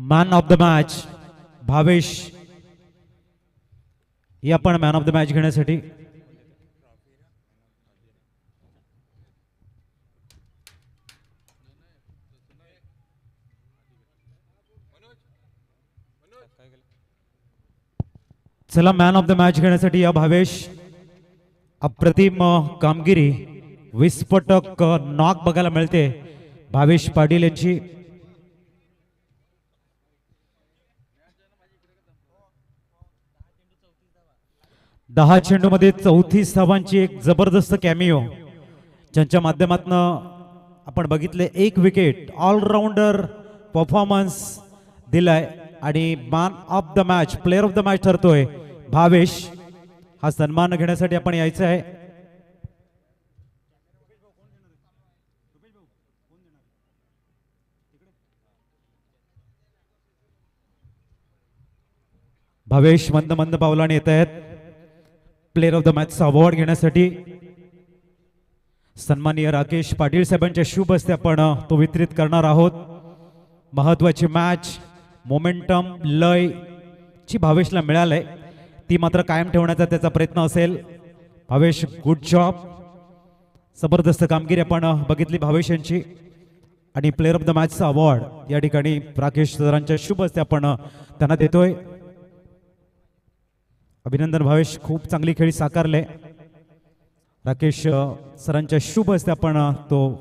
Man of the match Bhavesh या पण man of the match घेण्यासाठी चला मॅन ऑफ द मॅच घेण्यासाठी या भावेश अप्रतिम कामगिरी विस्फोटक नॉक बघायला मिळते भावेश पाटील यांची दहा चेंडू मध्ये 34 धावांची एक जबरदस्त कॅमिओ ज्यांच्या माध्यमातून आपण बघितले एक विकेट ऑलराऊंडर परफॉर्मन्स दिलाय आणि man of the match player of the match ठरतोय भावेश हा सन्मान घेण्यासाठी आपण यायचं आहे भावेश मंद मंद पावलाने येत आहेत player of the match award घेण्यासाठी सन्माननीय राकेश पाटील साहेबांच्या शुभ हस्ते आपण तो वितरित करणार आहोत महत्वाची मॅच मोमेंटम लय ची भावेशला मिळालंय ती मात्र कायम ठेवण्याचा त्याचा प्रयत्न असेल भावेश गुड जॉब जबरदस्त कामगिरी आपण बघितली भावेश यांची आणि प्लेअर ऑफ द मॅचचा अवॉर्ड या ठिकाणी राकेश सरांच्या शुभ हस्ते आपण त्यांना देतोय अभिनंदन भावेश खूप चांगली खेळी साकारले राकेश सरांच्या शुभ हस्ते आपण तो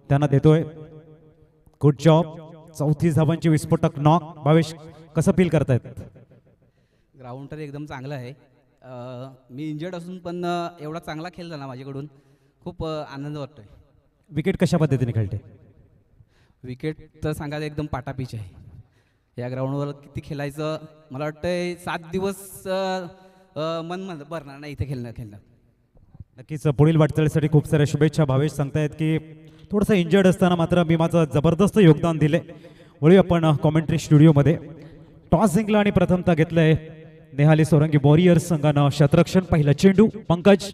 त्यांना देतोय गुड जॉब 34 धावांची विस्फोटक नॉक भावेश कसं फील करतायत ग्राउंड तर एकदम चांगलं आहे मी इंजर्ड असून पण एवढा चांगला खेळ झाला माझ्याकडून खूप आनंद वाटतोय विकेट कशा पद्धतीने खेळते विकेट तर सांगायला एकदम पाटापिच आहे या ग्राउंडवर किती खेळायचं मला वाटतंय 7 दिवस मन भरणार नाही इथे खेळणं नक्कीच पुढील वाटचालीसाठी खूप साऱ्या शुभेच्छा भावेश सांगतायत की थोडंसं इंजर्ड असताना मात्र मी माझं जबरदस्त योगदान दिले वळू आपण कॉमेंट्री स्टुडिओमध्ये टॉस जिंकला आणि प्रथमतः घेतलंय नेहाली सोरंगी वॉरियर्स संघानं शतरक्षण पहिला चेंडू पंकज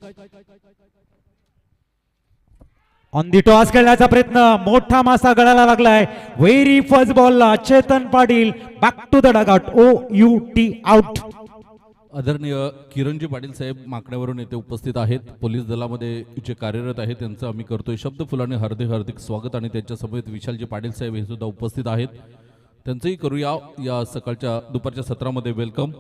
ऑन दी टॉस खेळण्याचा प्रयत्न मोठा मासा गळाला लागलाय व्हेरी फर्स्ट बॉलला Chetan Patil back to the dugout OUT out आदरणीय किरणजी पाटील साहेब माकड्यावरून येथे उपस्थित आहेत पोलीस दलामध्ये जे कार्यरत आहेत त्यांचं आम्ही करतोय शब्द फुलाने हार्दिक स्वागत आणि त्यांच्या समवेत विशालजी पाटील साहेब हे सुद्धा उपस्थित आहेत त्यांचंही करूया या सकाळच्या दुपारच्या सत्रामध्ये वेलकम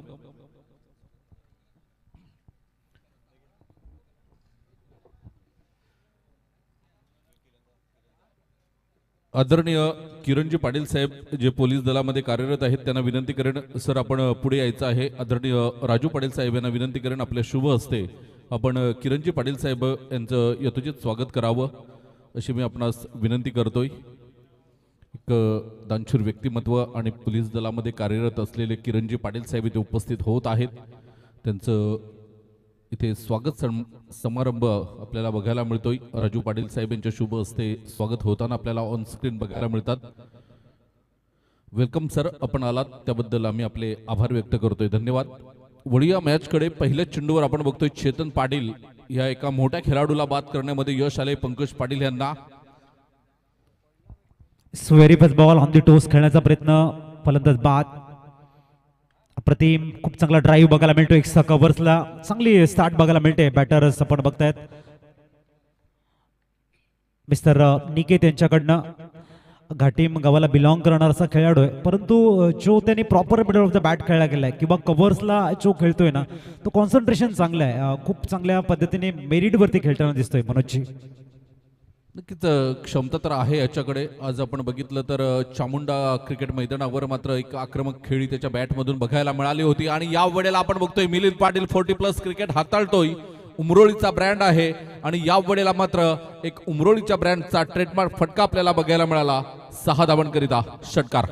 आदरणीय किरणजी पाटील साहेब जे पोलीस दलामध्ये कार्यरत आहेत त्यांना विनंती करेन सर आपण पुढे यायचं आहे आदरणीय राजू पाटील साहेब यांना विनंती करेन आपल्या शुभ हस्ते आपण किरणजी पाटील साहेब यांचं यथोचित स्वागत करावं अशी मी आपणास विनंती करतोय एक दानशूर व्यक्तिमत्व आणि पोलीस दलामध्ये कार्यरत असलेले किरणजी पाटील साहेब इथे उपस्थित होत आहेत त्यांचं इथे स्वागत समारंभ आपल्याला बघायला मिळतोय राजू पाटील साहेब यांच्या शुभ हस्ते स्वागत होताना आपल्याला ऑन स्क्रीन बघायला मिळतात वेलकम सर आपण आलात त्याबद्दल आम्ही आपले आभार व्यक्त करतोय धन्यवाद वळूया मॅचकडे पहिल्याच चेंडूवर आपण बघतोय चेतन पाटील या एका मोठ्या खेळाडूला बाद करण्यामध्ये यश आले पंकज पाटील यांना very first ball on the toss खेळण्याचा प्रयत्न फलंदाज बाद प्रतिम खूप चांगला ड्राईव्ह बघायला मिळतो एक कव्हर्सला चांगली स्टार्ट बघायला मिळते बॅटर्स आपण बघतायत मिस्टर निकेत यांच्याकडनं घाटीम गावाला बिलॉंग करणारा असा खेळाडू आहे परंतु जो त्यांनी proper middle of the bat खेळला गेलाय किंवा कव्हर्सला जो खेळतोय ना तो कॉन्सन्ट्रेशन चांगला आहे खूप चांगल्या पद्धतीने मेरिट वरती खेळताना दिसतोय मनोजची नक्कीच क्षमता तर आहे याच्याकडे आज आपण बघितलं तर चामुंडा क्रिकेट मैदानावर मात्र एक आक्रमक खेळी त्याच्या बॅटमधून बघायला मिळाली होती आणि या वेळेला आपण बघतोय मिलिंद पाटील 40+ क्रिकेट हाताळतोय उमरोळीचा ब्रँड आहे आणि या वेळेला मात्र एक उमरोळीच्या ब्रँडचा ट्रेडमार्क फटका आपल्याला बघायला मिळाला 6 धावांकरिता षटकार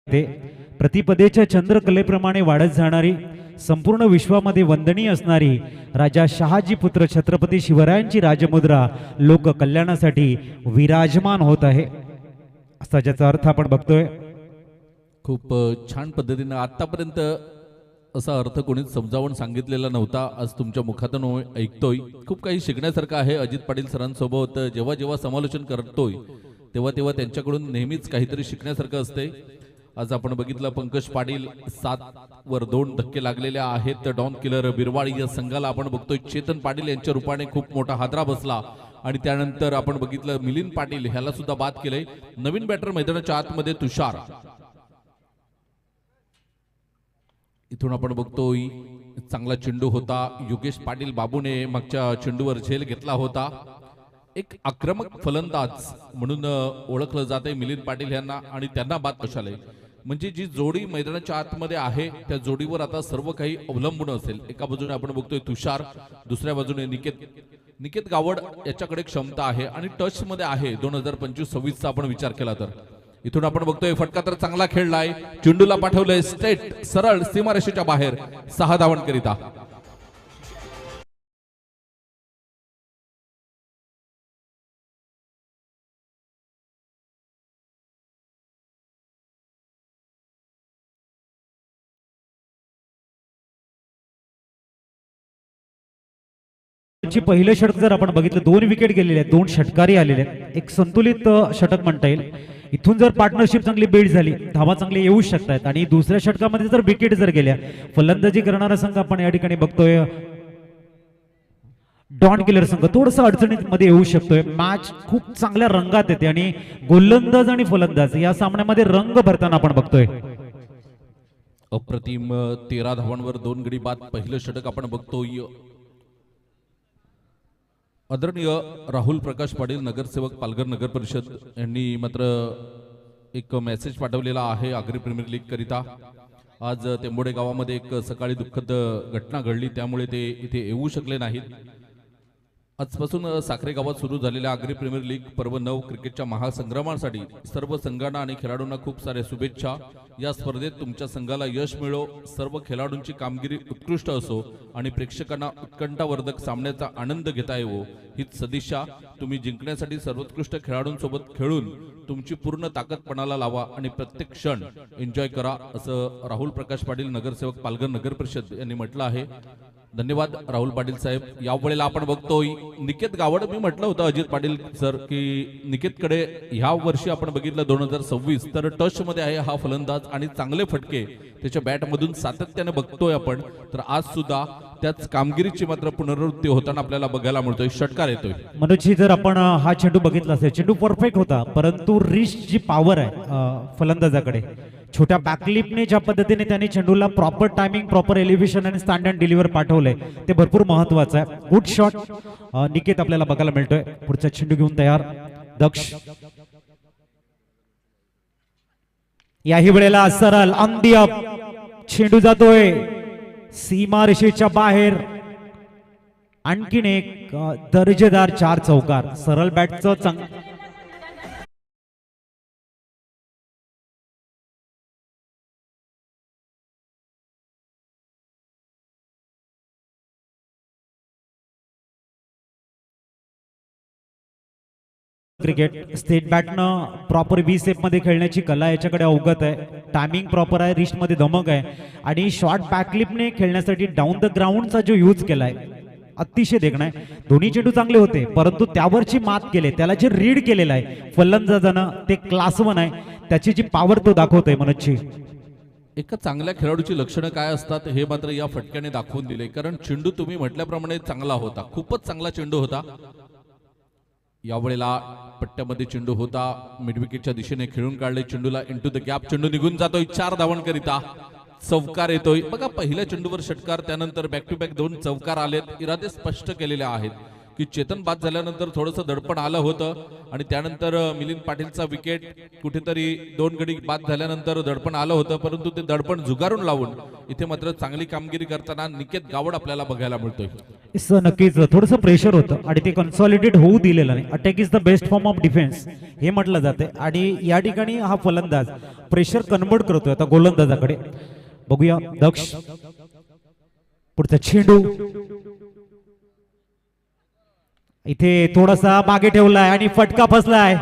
ते प्रतिपदेच्या चंद्रकलेप्रमाणे वाढत जाणारी, संपूर्ण विश्वामध्ये वंदनीय असणारी राजा शहाजी पुत्र छत्रपती शिवरायांची राजमुद्रा लोक कल्याणासाठी विराजमान होत आहे, असा ज्याचा अर्थ आपण बघतोय. खूप छान पद्धतीनं आतापर्यंत असा अर्थ कोणीच समजावून सांगितलेला नव्हता. आज तुमच्या मुखातून ऐकतोय. खूप काही शिकण्यासारखं आहे. अजित पाटील सरांसोबत जेव्हा जेव्हा समालोचन करतोय तेव्हा तेव्हा त्यांच्याकडून नेहमीच काहीतरी शिकण्यासारखं असते. आज आपण बघितलं पंकज पाटील 7 वर 2 धक्के लागलेले आहेत. डॉन किलर बिरवाडी या संघाला आपण बघतोय चेतन पाटील यांच्या रूपाने खूप मोठा हादरा बसला. आणि त्यानंतर आपण बघितलं मिलिंद पाटील ह्याला सुद्धा बाद केलंय. नवीन बॅटर मैदानाच्या आतमध्ये तुषार. इथून आपण बघतोय चांगला चेंडू होता. योगेश पाटील बाबूने मागच्या चेंडूवर झेल घेतला होता. एक आक्रमक फलंदाज म्हणून ओळखलं जाते मिलिंद पाटील यांना आणि त्यांना बाद कशाले. म्हणजे जी जोडी मैदानाच्या आतमध्ये आहे त्या जोडीवर आता सर्व काही अवलंबून असेल. एका बाजूने आपण बघतोय तुषार, दुसऱ्या बाजूने निकेत गावड याच्याकडे क्षमता आहे आणि टच मध्ये आहे 2025-26 चा आपण विचार केला तर. इथून आपण बघतोय फटका तर चांगला खेळलाय. चेंडूला पाठवलंय स्ट्रेट सरळ सीमारेषेच्या बाहेर 6 धावांकरिता. पहिलं षटक जर आपण बघितलं 2 विकेट गेलेले आहेत, 2 षटकारी आलेले आहेत. एक संतुलित षटक म्हणता येईल. इथून जर पार्टनरशिप चांगली बिल्ड झाली, धावा चांगली येऊ शकतात. आणि दुसऱ्या षटकामध्ये जर विकेट जर गेल्या, फलंदाजी करणारा संघ आपण या ठिकाणी बघतोय डॉन किलर संघ थोडंसं अडचणीमध्ये येऊ शकतोय. मॅच खूप चांगल्या रंगात येते आणि गोलंदाज आणि फलंदाज या सामन्यामध्ये रंग भरताना आपण बघतोय. अप्रतिम 13 धावांवर 2 गडी बाद पहिलं षटक आपण बघतोय. आदरणीय राहुल प्रकाश पाटील नगरसेवक पालघर नगर परिषद यांनी मात्र एक मेसेज पाठवलेला आहे आगरी प्रीमियर लीग करिता. आज तेंबोडे गावामध्ये एक सकाळी दुःखद घटना घडली, त्यामुळे ते इथे येऊ शकले नाहीत. आजपासून साखरे गावात सुरू झालेल्या आगरी प्रीमियर लीग पर्व 9 क्रिकेटच्या महासंग्रामासाठी सर्व संघांना आणि खेळाडूंना खूप साऱ्या शुभेच्छा. या स्पर्धेत तुमच्या संघाला यश मिळो, सर्व खेळाडूंची कामगिरी उत्कृष्ट असो आणि प्रेक्षकांना उत्कंठावर्धक सामन्याचा आनंद घेता येवो हीच सदिच्छा. तुम्ही जिंकण्यासाठी सर्वोत्कृष्ट खेळाडूंसोबत खेळून तुमची पूर्ण ताकद पणाला लावा आणि प्रत्येक क्षण एन्जॉय करा, असं राहुल प्रकाश पाटील नगरसेवक पालघर नगर परिषद यांनी म्हटलं आहे. धन्यवाद राहुल पाटील साहेब. यावेळेला आपण बघतोय निकेत गावड. मी म्हटलं होतं अजित पाटील सर की निकेतकडे ह्या वर्षी आपण बघितलं 2026 तर टच मध्ये आहे हा फलंदाज आणि चांगले फटके त्याच्या बॅट मधून सातत्याने बघतोय आपण. तर आज सुद्धा त्याच कामगिरीची मात्र पुनरावृत्ती होताना आपल्याला बघायला मिळतोय. षटकार येतोय. मनोजी जर आपण हा चेंडू बघितला असेल, चेंडू परफेक्ट होता, परंतु रिस्ट जी पॉवर आहे फलंदाजाकडे, छोट्या बॅकलिपने ज्या पद्धतीने त्यांनी चेंडूला प्रॉपर टायमिंग, प्रॉपर एलिव्हेशन आणि स्टँड अँड डिलिव्हर पाठवलंय ते भरपूर महत्वाचं आहे. गुड शॉट निकेत आपल्याला बघायला मिळतोय. पुढचा चेंडू घेऊन तयार दक्ष. याही वेळेला सरळ ऑन अप चेंडू जातोय सीमारेषेच्या बाहेर. आणखीन एक दर्जेदार 4 चौकार. सरळ बॅटचं क्रिकेट स्टेट बॅटनं प्रॉपर व्ही सेप मध्ये खेळण्याची कला याच्याकडे अवगत आहे. टायमिंग प्रॉपर आहे, रिस्ट मध्ये धमक आहे आणि शॉर्ट बॅकलिपने खेळण्यासाठी डाऊन द ग्राउंडचा जो यूज केलाय अतिशय देखणं आहे. दोन्ही चेंडू चांगले होते, परंतु त्यावरची मात केले, त्याला जे रीड केलेलं आहे फलंदाजानं ते क्लास 1 आहे. त्याची जी पॉवर तो दाखवतोय मनोजची. एका चांगल्या खेळाडूची लक्षणं काय असतात हे मात्र या फटक्याने दाखवून दिले. कारण चेंडू तुम्ही म्हटल्याप्रमाणे चांगला होता, खूपच चांगला चेंडू होता. यावेळेला पट्ट्यामध्ये चेंडू होता, मिडविकेटच्या दिशेने खेळून काढले चेंडूला इंटू द गॅप. चेंडू निघून जातोय 4 धावांकरिता. चौकार येतोय. बघा पहिल्या चेंडूवर षटकार, त्यानंतर बॅक टू बॅक 2 चौकार आलेत. इरादे स्पष्ट केलेले आहेत. की चेतन बाद झाल्यानंतर थोडंसं दडपण आलं होतं आणि त्यानंतर मिलिंद पाटीलचा विकेट कुठेतरी 2 गडी बाद झाल्यानंतर दडपण आलं होतं, परंतु ते दडपण झुगारून लावून इथे मात्र चांगली कामगिरी करताना निकेत गावड आपल्याला बघायला मिळतोय. नक्कीच थोडंसं प्रेशर होतं आणि ते कन्सॉलिडेट होऊ दिलेलं नाही. Attack is the best form of defence हे म्हटलं जाते आणि या ठिकाणी हा फलंदाज प्रेशर कन्वर्ट करतोय आता गोलंदाजाकडे. बघूया दक्ष पुढचा चेंडू इथे थोडासा मागे ठेवलाय आणि फटका फसलाय.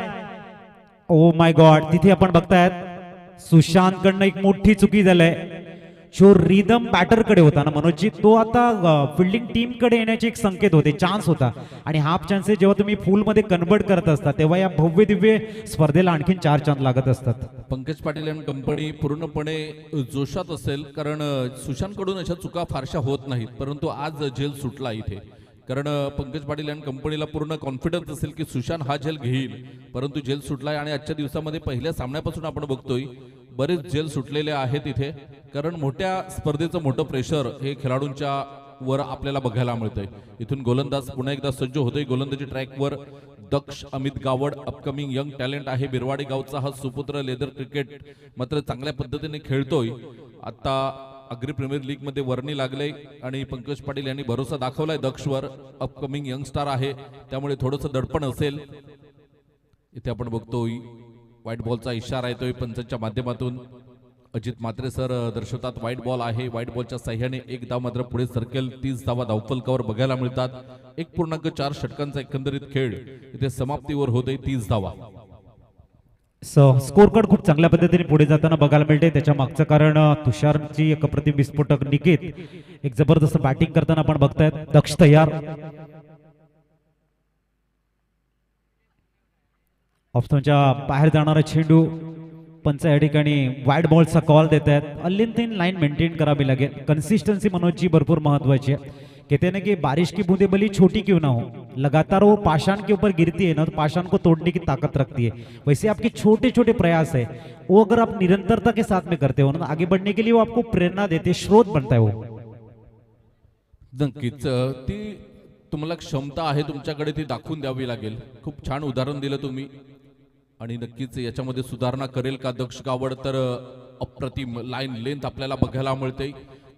ओ माय गॉड, तिथे आपण बघतायत सुशांत कडनं एक मोठी चुकी झालाय. जो रिदम बॅटर कडे होता ना मनोजजी, तो आता फिल्डिंग टीम कडे येण्याचे एक संकेत होते, चान्स होता. आणि हाफ चान्सेस जेव्हा तुम्ही फुल मध्ये कन्वर्ट करत असता तेव्हा या भव्य दिव्य स्पर्धेला आणखीन 4 चांद लागत असतात. पंकज पाटील अँड कंपनी पूर्णपणे जोशात असेल, कारण सुशांत कडून अशा चुका फारशा होत नाहीत, परंतु आज झेल सुटला इथे. कारण पंकज पाटील अँड कंपनीला पूर्ण कॉन्फिडन्स असेल की सुशांत हा झेल घेईल, परंतु झेल सुटलाय. आणि आजच्या दिवसामध्ये पहिल्या सामन्यापासून आपण बघतोय बरेच झेल सुटलेले आहेत इथे, कारण मोठ्या स्पर्धेचं मोठं प्रेशर हे खेळाडूंच्या वर आपल्याला बघायला मिळतंय. इथून गोलंदाज पुन्हा एकदा सज्ज होतोय. गोलंदाजी ट्रॅकवर दक्ष Amit Gawad upcoming young talent आहे. बिरवाडी गावचा हा सुपुत्र लेदर क्रिकेट मात्र चांगल्या पद्धतीने खेळतोय. आता अग्री प्रीमियर लीग मध्ये वर्णी लागले आणि पंकज पाटील यांनी भरोसा दाखवलाय दक्षवर. अपकमिंग यंगस्टार आहे त्यामुळे थोडंसं दडपण असेल. इथे आपण बघतोय व्हाईट बॉलचा इशारा येतोय पंचांच्या माध्यमातून. अजित मात्रे सर दर्शवतात व्हाईट बॉल आहे. व्हाईट बॉलच्या साह्याने एक धाव मात्र पुढे सरकेल. 30 धावा धावफलकावर बघायला मिळतात. 1.4 षटकांचा एकंदरीत खेळ इथे समाप्तीवर होतोय. 30 धावा. स्कोर कार्ड खूप चांगल्या पद्धतीने पुढे जाताना बघायला मिळते. त्याच्या मागचं कारण तुषारची एक अप्रतिम विस्फोटक निकेत एक जबरदस्त बॅटिंग करताना आपण बघतायत. दक्ष तयार. ऑप्शनच्या बाहेर जाणारा चेंडू. पंच या ठिकाणी वाईड बॉलचा कॉल देत आहेत. अल्लीन लाईन मेंटेन करावी लागेल. कन्सिस्टन्सी मनोजची भरपूर महत्वाची है. कहते हैं ना कि बारिश की बूंदे भली छोटी क्यों ना हो, लगातार वो पाषाण के ऊपर गिरती है ना, तो पाषाण को तोड़ने की ताकत रखती है. वैसे आपके छोटे छोटे प्रयास है वो अगर आप निरंतरता के साथ में करते हो ना, आगे बढ़ने के लिए वो आपको प्रेरणा देते, स्रोत बनता है वो. नक्कीच ती तुम्हाला क्षमता आहे तुमच्याकडे, ती दाखवून द्यावी लागेल. खूप छान उदाहरण दिलं तुम्ही आणि नक्कीच याच्यामध्ये सुधारणा करेल का दक्ष गावड, तर अप्रतिम लाईन लेंथ आपल्याला बघायला मिळते.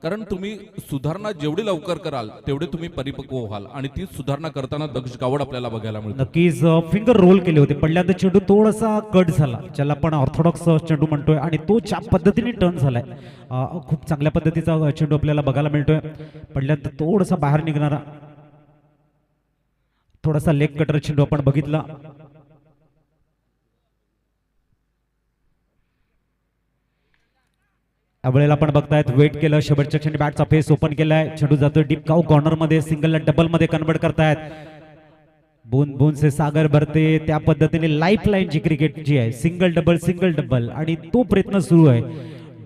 कारण तुम्ही सुधारणा जेवढी लवकर कराल तेवढे तुम्ही परिपक्व व्हाल आणि ती सुधारणा करताना दक्ष गावड आपल्याला बघायला मिळते. नक्कीच फिंगर रोल केले होते. पहिल्यांदा चेंडू थोडासा कट झाला, ज्याला आपण ऑर्थोडॉक्स चेंडू म्हणतोय, आणि तो ज्या पद्धतीने टर्न झालाय खूप चांगल्या पद्धतीचा चेंडू आपल्याला बघायला मिळतोय. पहिल्यांदा थोडासा बाहेर निघणारा थोडासा लेग कटर चेंडू आपण बघितला. यावेळेला आपण बघतायत वेट केलं, शेवटच्या क्षणी बॅटचा फेस ओपन केलाय. चेंडू जातोय डीप काऊ कॉर्नर मध्ये. सिंगलला डबल मध्ये कन्वर्ट करतायत. बूंद बूंद से सागर भरते, त्या पद्धतीने लाईफ लाईन जी क्रिकेट जी आहे, सिंगल डबल आणि तो प्रयत्न सुरू आहे.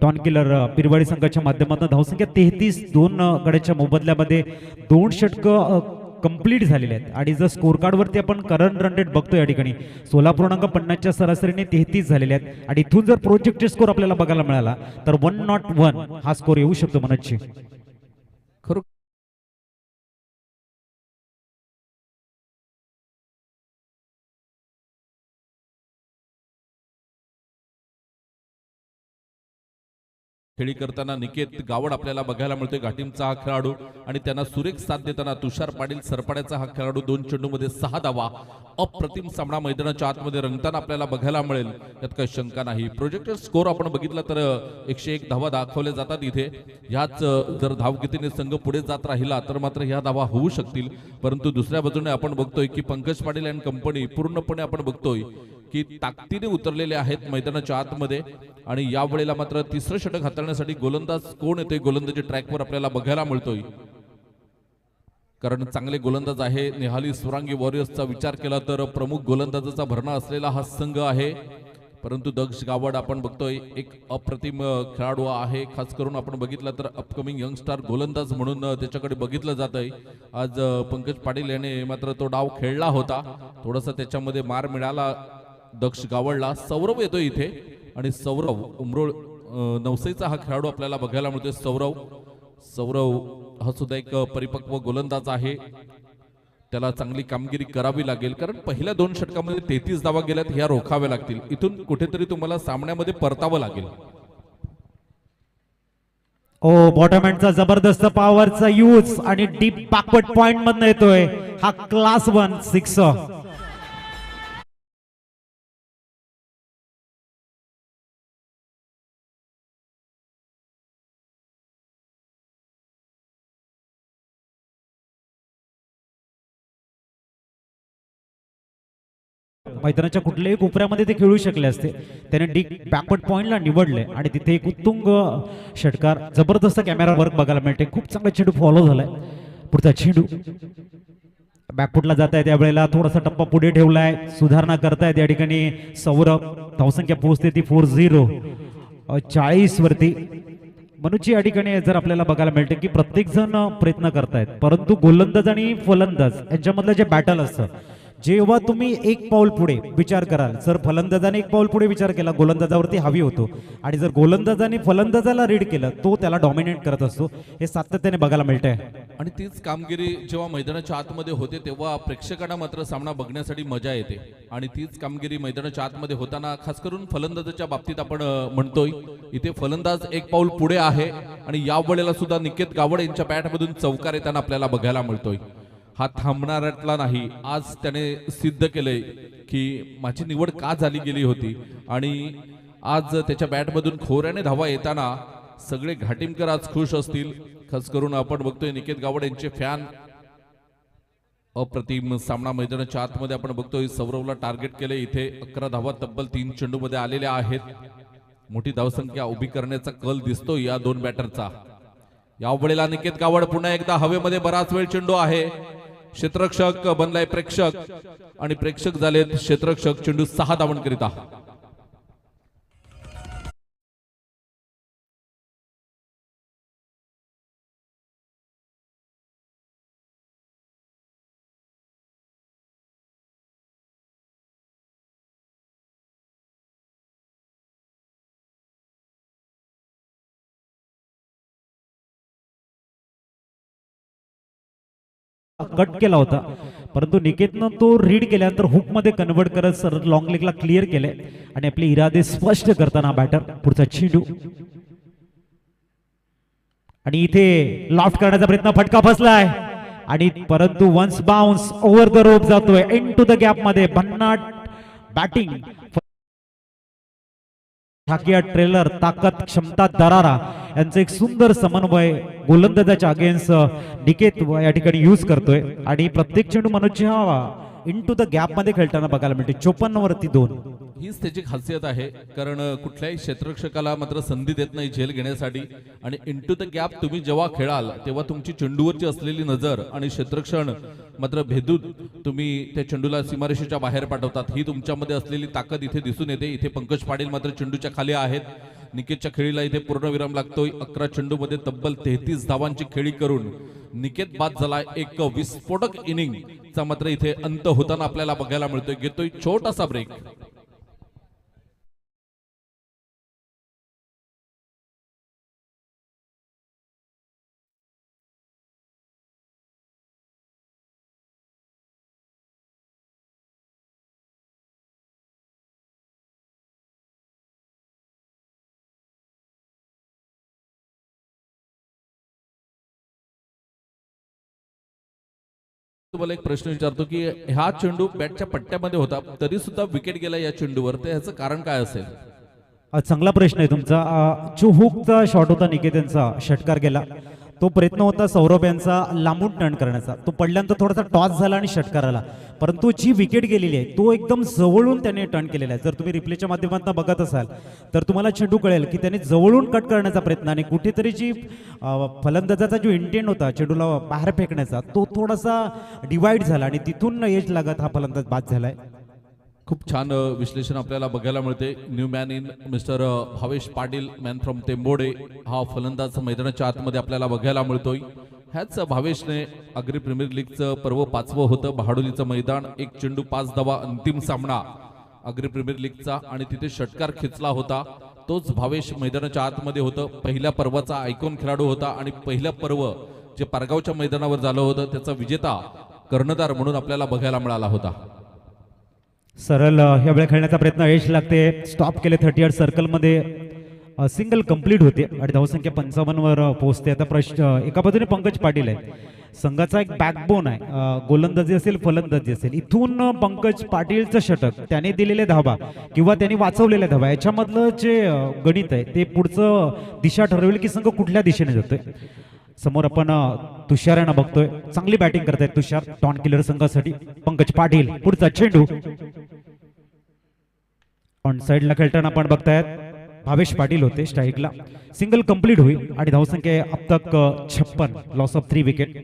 डॉन किलर पिरवाडी संघाच्या माध्यमातून धावसंख्या 33, 2 गड्याच्या मोबदल्यामध्ये 2 षटकं कंप्लीट झालेले आहेत. आणि जर स्कोर कार्ड वरती आपण करंट रन रेट बघतो या ठिकाणी 16.50च्या सरासरीने 33 झालेले आहेत. आणि इथून जर प्रोजेक्टेड स्कोर आपल्याला बघायला मिळाला तर 101 हा स्कोर येऊ शकतो मनोजची. खरं खेळी करताना निकेत गावड आपल्याला बघायला मिळतोय. घाटीमचा हा खेळाडू आणि त्यांना सुरेख साथ देताना तुषार पाटील सरपाड्याचा हा खेळाडू 2 चेंडूमध्ये 6 धावा. अप्रतिम सामना मैदानाच्या आतमध्ये रंगताना आपल्याला बघायला मिळेल, यात काही शंका नाही. प्रोजेक्टेड स्कोर आपण बघितला तर 101 धावा दाखवले जातात इथे. ह्याच जर धावगतीने संघ पुढे जात राहिला तर मात्र ह्या धावा होऊ शकतील. परंतु दुसऱ्या बाजूने आपण बघतोय की पंकज पाटील अँड कंपनी पूर्णपणे आपण बघतोय की ताकदीने उतरलेले आहेत मैदानाच्या आतमध्ये. आणि या वेळेला मात्र तिसरं षटक हाताळण्यासाठी गोलंदाज कोण येतोय गोलंदाजी ट्रॅकवर आपल्याला बघायला मिळतोय. कारण चांगले गोलंदाज आहे. निहाली सुरांगी वॉरियर्सचा विचार केला तर प्रमुख गोलंदाजाचा भरणा असलेला हा संघ आहे. परंतु दक्ष गावड आपण बघतोय एक अप्रतिम खेळाडू आहे. खास करून आपण बघितलं तर अपकमिंग यंगस्टार गोलंदाज म्हणून त्याच्याकडे बघितलं जात आहे. आज पंकज पाटील याने मात्र तो डाव खेळला होता, थोडासा त्याच्यामध्ये मार मिळाला दक्ष गावडला. सौरव येतोय इथे आणि सौरव उमरोळ नवसईचा हा खेळाडू आपल्याला बघायला मिळतोय. सौरव हा सुद्धा एक परिपक्व गोलंदाज आहे. त्याला चांगली कामगिरी करावी लागेल, कारण पहिल्या 2 षटकामध्ये 33 धावा गेल्यात, ह्या रोखाव्या लागतील. इथून कुठेतरी तुम्हाला सामन्यामध्ये परतावं लागेल. ओ बॉटम हँडचा जबरदस्त पॉवरचा यूज आणि डीप बॅकवर्ड पॉइंट मधनं येतोय हा क्लास 1 सिक्स. मैदानाच्या कुठल्याही कोपऱ्यामध्ये ते खेळू शकले असते. त्याने डीप बॅकवर्ड पॉइंटला निवडले आणि तिथे एक उत्तुंग षटकार, जबरदस्त कॅमेरा वर्क बघायला मिळते. खूप चांगला चेंडू फॉलो झालाय. पुढचा चेंडू बॅकफुटला जात आहे, त्यावेळेला थोडासा टप्पा पुढे ठेवलाय, सुधारणा करतायत या ठिकाणी सौरभ. धावसंख्या पोहोचते ती 40 वरती. मनूची या ठिकाणी जर आपल्याला बघायला मिळते की प्रत्येक जण प्रयत्न करतायत, परंतु गोलंदाज आणि फलंदाज यांच्यामधलं जे बॅटल असतं, जेव्हा तुम्ही एक पाऊल पुढे विचार कराल, जर फलंदाजाने एक पाऊल पुढे विचार केला गोलंदाजावरती हावी होतो, आणि जर गोलंदाजाने फलंदाजाला रीड केलं तो त्याला डॉमिनेट करत असतो. हे सातत्याने बघायला मिळतंय. आणि तीच कामगिरी जेव्हा मैदानाच्या आतमध्ये होते तेव्हा प्रेक्षकांना मात्र सामना बघण्यासाठी मजा येते. आणि तीच कामगिरी मैदानाच्या आतमध्ये होताना खास करून फलंदाजाच्या बाबतीत आपण म्हणतोय, इथे फलंदाज एक पाऊल पुढे आहे आणि या वेळेला सुद्धा निकेत गावड यांच्या बॅटमधून चौकार येताना आपल्याला बघायला मिळतोय. हा थांबणाऱ्यातला नाही. आज त्याने सिद्ध केलंय की माझी निवड का झाली गेली होती, आणि आज त्याच्या बॅटमधून खोऱ्याने धावा येताना सगळे घाटिमकर आज खुश असतील. खास करून आपण बघतोय निकेत गावड यांचे फॅन. अप्रतिम सामना मैदानाच्या आतमध्ये आपण बघतोय. सौरवला टार्गेट केले. इथे 11 धावा तब्बल 3 चेंडूमध्ये आलेल्या आहेत. मोठी धावसंख्या उभी करण्याचा कल दिसतो या 2 बॅटरचा. या वेळेला निकेत गावड पुन्हा एकदा हवेमध्ये, बराच वेळ चेंडू आहे. क्षेत्ररक्षक बनलाय प्रेक्षक आणि प्रेक्षक झालेत क्षेत्ररक्षक. चेंडू 6 धावांकरिता. कट केला होता, परंतु निकेतनं तो रीड केल्यानंतर हुक मध्ये कन्वर्ट करत सरळ लॉंग लेगला क्लिअर केले आणि आपले इरादे स्पष्ट करताना बॅटर. पुढचा चेंडू आणि इथे लॉफ्ट करण्याचा प्रयत्न, फटका फसलाय आणि परंतु once bounce over the rope जातोय इनटू द गॅप मध्ये. भन्नाट बॅटिंग, ठाकिया ट्रेलर, ताकद, क्षमता, दरारा यांचं एक सुंदर समन्वय गोलंदाजाच्या अगेन्स्ट निकेत या ठिकाणी यूज करतोय. आणि प्रत्येक चेंडू मनोजच्या इनटू द गॅप मध्ये खेळताना बघायला मिळते. 54 वरती 2. हीच त्याची खासियत आहे, कारण कुठल्याही क्षेत्ररक्षकाला मात्र संधी देत नाही झेल घेण्यासाठी. आणि इनटू द गॅप तुम्ही जेव्हा खेळाल तेव्हा तुमची चेंडूवरची असलेली नजर आणि क्षेत्ररक्षण मात्र भेदून तुम्ही त्या चेंडूला सीमारेषेच्या बाहेर पाठवतात. ही तुमच्यामध्ये असलेली ताकद इथे दिसून येते. इथे पंकज पाटील मात्र चेंडूच्या खाली आहेत. निकेतच्या खेळीला इथे पूर्णविराम लागतोय. 11 चेंडूमध्ये तब्बल 33 धावांची खेळी करून निकेत बाद झाला. एक विस्फोटक इनिंग चा मात्र इथे अंत होताना आपल्याला बघायला मिळतोय. घेतोय छोटासा ब्रेक. तुम्हाला एक प्रश्न विचारतो की हा चेंडू बॅटच्या पट्ट्यामध्ये होता तरी सुद्धा विकेट गेला या चेंडूवर, तर ह्याचं कारण काय असेल? चांगला प्रश्न आहे तुमचा. जो हुकचा शॉट होता निकेत यांचा, षटकार गेला. तो प्रयत्न होता सौरभ यांचा लांबून टर्न करण्याचा. तो पडल्यानंतर थोडासा टॉस झाला आणि षटकार आला, परंतु जी विकेट गेलेली आहे तो एकदम जवळून त्याने टर्न केलेला आहे. जर तुम्ही रिप्लेच्या माध्यमातून बघत असाल तर तुम्हाला चेंडू कळेल की त्याने जवळून कट करण्याचा प्रयत्न आणि कुठेतरी जी फलंदाजाचा जो इंटेंट होता चेंडूला बाहेर फेकण्याचा, तो थोडासा डिवाइड झाला आणि तिथून एज लागत हा फलंदाज बाद झालाय. खूप छान विश्लेषण आपल्याला बघायला मिळते. New man in mister Bhavesh Patil, man from Tembode, हा फलंदाज मैदानाच्या आतमध्ये आपल्याला बघायला मिळतोय. ह्याच भावेशने अग्री प्रीमियर लीगचं पर्व 5वं होतं. बहाडोलीचं मैदान, 1 चेंडू 5 धावा अंतिम सामना अग्री प्रीमियर लीगचा, आणि तिथे षटकार खेचला होता. तोच भावेश मैदानाच्या आतमध्ये होतं. पहिल्या पर्वाचा आयकॉन खेळाडू होता आणि पहिलं पर्व जे पारगावच्या मैदानावर झालं होतं त्याचा विजेता कर्णधार म्हणून आपल्याला बघायला मिळाला होता. सरळ ह्या वेळेला खेळण्याचा प्रयत्न यश लागते. स्टॉप केले 38 सर्कलमध्ये. सिंगल कंप्लीट होते आणि धावसंख्या 55 वर पोहोचते. आता प्रश्न एका बाजूने पंकज पाटील आहे, संघाचा एक बॅकबोन आहे. गोलंदाजी असेल फलंदाजी असेल, इथून पंकज पाटीलचं षटक, त्याने दिलेले धावा किंवा त्यांनी वाचवलेल्या धावा याच्यामधलं जे गणित आहे ते पुढचं दिशा ठरवेल की संघ कुठल्या दिशेने जातोय. समोर आपण तुषार यांना बघतोय, चांगली बॅटिंग करतायत तुषार टॉन किलर संघासाठी. पंकज पाटील पुढचा चेंडू ऑन साइडला खेळताना आपण बघतायत भावेश पाटील होते स्ट्राईकला. सिंगल कंप्लीट होईल आणि धावसंख्या अब तक 56, लॉस ऑफ 3 विकेट.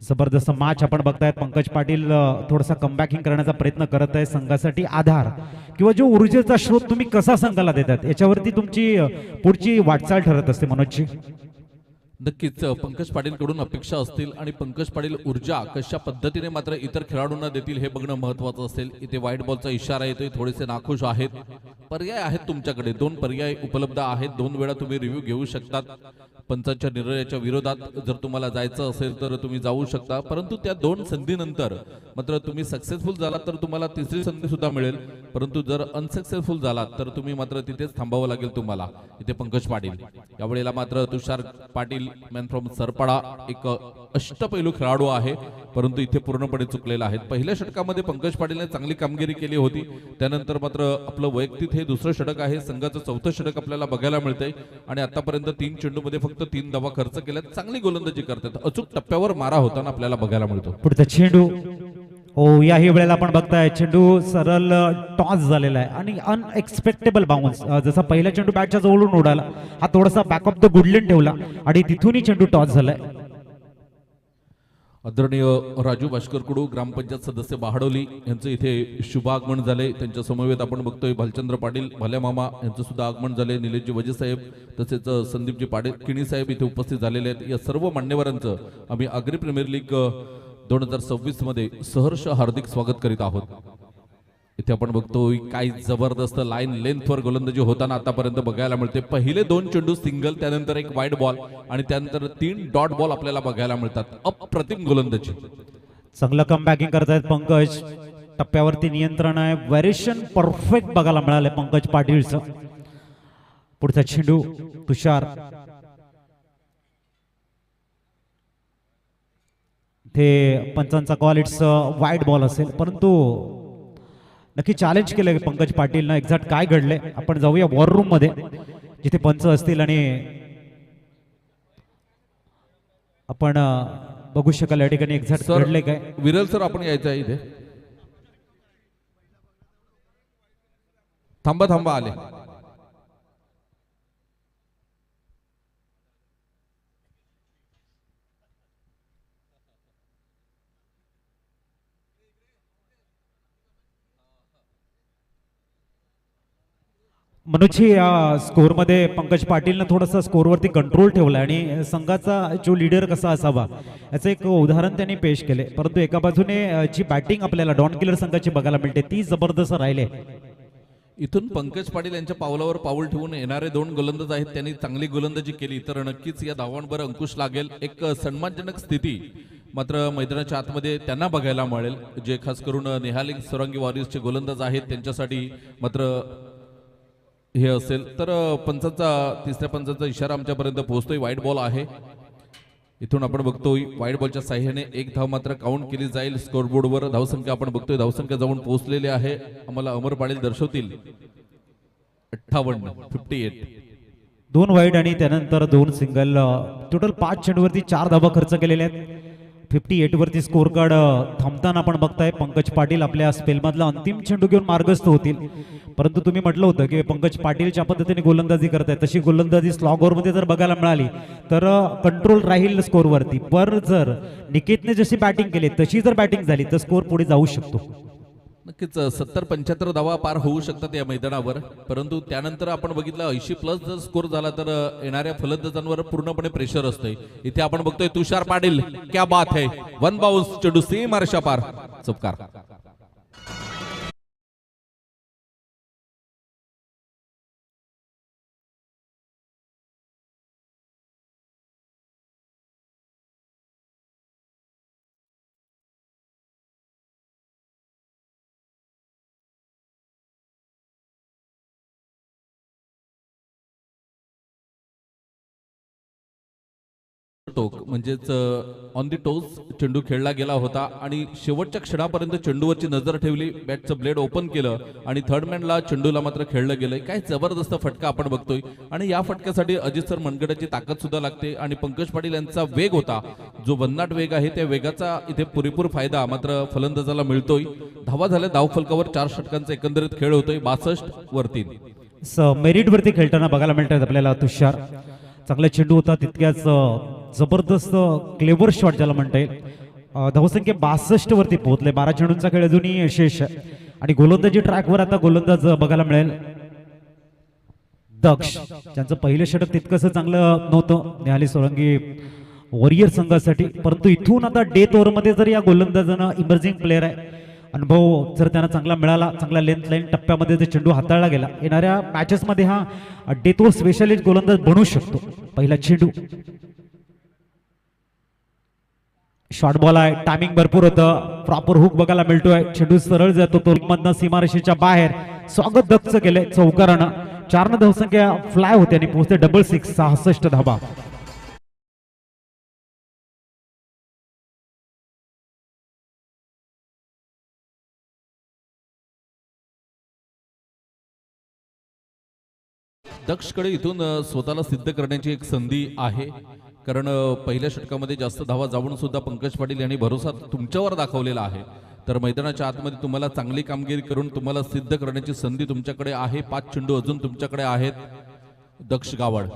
जबरदस्त मॅच आपण बघतायत. पंकज पाटील थोडासा कमबॅकिंग करण्याचा प्रयत्न करत आहे. संघासाठी आधार किंवा जो ऊर्जेचा स्रोत तुम्ही कसा संघाला देतात याच्यावरती तुमची पुढची वाटचाल ठरत असते मनोजची. नक्कीच पंकज पाटील कडून अपेक्षा असतील आणि पंकज पाटील ऊर्जा कशा पद्धतीने मात्र इतर खेळाडूंना देतील हे बघणं महत्त्वाचं असेल. इथे व्हाईट बॉलचा इशारा येतोय, थोडेसे नाखुश आहेत. पर्याय आहेत तुमच्याकडे, 2 पर्याय उपलब्ध आहेत. 2 वेळा तुम्ही रिव्ह्यू घेऊ शकतात. पंचांच्या निर्णयाच्या विरोधात जर तुम्हाला जायचं असेल तर तुम्ही जाऊ शकता, परंतु त्या 2 संधीनंतर मात्र तुम्ही सक्सेसफुल झालात तर तुम्हाला तिसरी संधी सुद्धा मिळेल. परंतु जर अनसक्सेसफुल झालात तर तुम्ही मात्र तिथेच थांबावं लागेल तुम्हाला. इथे पंकज पाटील, यावेळेला मात्र तुषार पाटील मॅन फ्रॉम सरपाडा एक अष्टपैलू खेळाडू आहे, परंतु इथे पूर्णपणे चुकलेला आहे. पहिल्या षटकामध्ये पंकज पाटीलने चांगली कामगिरी केली होती, त्यानंतर मात्र आपलं वैयक्तिक हे दुसरं षटक आहे. संघाचं 4थं षटक आपल्याला बघायला मिळतंय आणि आतापर्यंत 3 चेंडूमध्ये फक्त 3 धावा खर्च केल्यात. चांगली गोलंदाजी करतात, अचूक टप्प्यावर मारा होताना आपल्याला बघायला मिळतो. पुढचा चेंडू हो, याही वेळेला आपण बघताय चेंडू सरळ टॉस झालेला आहे आणि अनएक्सपेक्टेबल बाउन्स. जसा पहिला चेंडू बॅटच्या जवळून उडाला, हा थोडासा बॅक ऑफ द गुडलेन ठेवला आणि तिथूनही चेंडू टॉस झालाय. आदरणीय राजू भास्करकडू ग्रामपंचायत सदस्य बहाडोली यांचं इथे शुभागमन झाले. त्यांच्या समवेत आपण बघतोय भालचंद्र पाटील भाल्या मामा यांचं सुद्धा आगमन झाले. निलेशजी वजे साहेब तसेच संदीपजी पाटील किणी साहेब इथे उपस्थित झालेले आहेत. या सर्व मान्यवरांचं आम्ही आगरी प्रीमियर लीग 2026 मध्ये सहर्ष हार्दिक स्वागत करीत आहोत. इथे आपण बघतोय काय जबरदस्त लाईन लेंथवर गोलंदाजी होताना आतापर्यंत बघायला मिळते. पहिले 2 चेंडू सिंगल, त्यानंतर एक वाईड बॉल आणि त्यानंतर 3 डॉट बॉल आपल्याला बघायला मिळतात. अप्रतिम गोलंदाजी, चांगलं कमबॅकिंग करतायत पंकज. टप्प्यावरती नियंत्रण आहे, व्हेरिएशन परफेक्ट बघायला मिळाले पंकज पाटीलचं. पुढचा चेंडू तुषार, ते पंचांचा कॉल इट्स वाईड बॉल असेल, परंतु नक्की चॅलेंज केलं पंकज पाटीलनं. एक्झॅक्ट काय घडले आपण जाऊया वॉर रूम मध्ये जिथे पंच असतील आणि आपण बघू शकाल या ठिकाणी एक्झॅक्ट घडले काय. विरल सर आपण यायचं आहे इथे. थांबा आले. मनोजची या स्कोअरमध्ये पंकज पाटीलनं थोडासा स्कोअरवरती कंट्रोल ठेवला आणि संघाचा जो लीडर कसा असावा याचं एक उदाहरण त्यांनी पेश केले. परंतु एका बाजूने जी बॅटिंग आपल्याला डॉन किलर संघाची बघायला मिळते ती जबरदस्त राहिले. इथून पंकज पाटील यांच्या पावलावर पाऊल ठेवून येणारे 2 गोलंदाज आहेत, त्यांनी चांगली गोलंदाजी केली तर नक्कीच या धावांवर अंकुश लागेल. एक सन्मानजनक स्थिती मात्र मैदानाच्या आतमध्ये त्यांना बघायला मिळेल, जे खास करून नेहालिंग सोरंगी वॉरियर्सचे गोलंदाज आहेत त्यांच्यासाठी मात्र हे असेल. तर तिसऱ्या पंचाचा इशारा आमच्यापर्यंत पोहोचतोय. वाईट बॉल आहे. इथून आपण बघतोय वाईट बॉलच्या साह्याने 1 धाव मात्र काउंट केली जाईल. स्कोरबोर्डवर धावसंख्या आपण बघतोय, धावसंख्या जाऊन पोहोचलेली आहे. आम्हाला अमर पाटील दर्शवतील 58. 2 वाईड आणि त्यानंतर 2 सिंगल. टोटल 5 चेंडूवरती 4 धावा खर्च केलेल्या आहेत. 58 वरती स्कोर कार्ड थांबताना आपण बघताय पंकज पाटील आपल्या स्पेलमधला अंतिम चेंडू घेऊन मार्गस्थ होतील. परंतु तुम्ही म्हटलं होतं की पंकज पाटील ज्या पद्धतीने गोलंदाजी करताय तशी गोलंदाजी स्लॉग ओव्हरमध्ये जर बघायला मिळाली तर कंट्रोल राहील स्कोरवरती. पर जर निकेतने जशी बॅटिंग केली तशी जर बॅटिंग झाली तर स्कोर पुढे जाऊ शकतो. नक्कीच 70-75 धावा पार होऊ शकतात या मैदानावर. परंतु त्यानंतर आपण बघितलं 80+ जर स्कोर झाला तर येणाऱ्या फलंदाजांवर पूर्णपणे प्रेशर असते. इथे आपण बघतोय तुषार पाटील, क्या बात है, 1 बाउन्स चेंडू सीम आरशा पार, चुपकार. टोक म्हणजेच ऑन दी टोज चेंडू खेळला गेला होता आणि शेवटच्या क्षणापर्यंत चेंडूवरची नजर ठेवली, बॅटचं ब्लेड ओपन केलं आणि थर्ड मॅनला चेंडूला मात्र खेळलं गेलंय. काय जबरदस्त फटका आपण बघतोय आणि या फटक्यासाठी अजित सर मनगटाची ताकद सुद्धा लागते आणि पंकज पाटील यांचा वेग होता, जो भन्नाट वेग आहे, त्या वेगाचा इथे पुरेपूर फायदा मात्र फलंदाजाला मिळतोय. धावा झाल्या धावफलकावर 4 षटकांचा एकंदरीत खेळ होतोय 62 वर 3. मेरिट वरती खेळताना बघायला मिळतात आपल्याला तुषार. चांगला चेंडू होता, तितक्याच जबरदस्त क्लेवर शॉट ज्याला म्हणता येईल. धावसंख्या 62 वरती पोहोचले. 12 चेंडूंचा खेळ अजूनही शेष आहे आणि गोलंदाजी ट्रॅकवर आता गोलंदाज बघायला मिळेल दक्ष. ज्यांचं पहिलं षटक तितकंसं चांगलं नव्हतं निहाली सोळंकी वॉरियर संघासाठी, परंतु इथून आता डेथ ओव्हरमध्ये जर या गोलंदाजानं इमर्जिंग प्लेअर आहे, अनुभव जर त्यांना चांगला मिळाला, चांगला लेंथ लाईन टप्प्यामध्ये जर चेंडू हाताळला गेला, येणाऱ्या मॅचेसमध्ये हा डेथ ओव्हर स्पेशलिस्ट गोलंदाज बनू शकतो. पहिला चेंडू शॉर्ट बॉल आहे, टायमिंग भरपूर होतं, प्रॉपर हुक बघायला मिळतोय, चेंडू सरळ जातो तो मधनं सीमारेषेच्या बाहेर. स्वागत दक्ष केलंय चौकारानं. 4 धावसंख्या फ्लाय होते आणि पोहोचते डबल 6, 66 धाबा. दक्षकडे इथून स्वतःला सिद्ध करण्याची एक संधी आहे, कारण पहिल्या षटकामध्ये जास्त धावा जाऊन सुद्धा पंकज पाटील यांनी भरोसा तुमच्यावर दाखवलेला आहे. तर मैदानाच्या आतमध्ये तुम्हाला चांगली कामगिरी करून तुम्हाला सिद्ध करण्याची संधी तुमच्याकडे आहे. 5 चेंडू अजून तुमच्याकडे आहेत. दक्ष गावड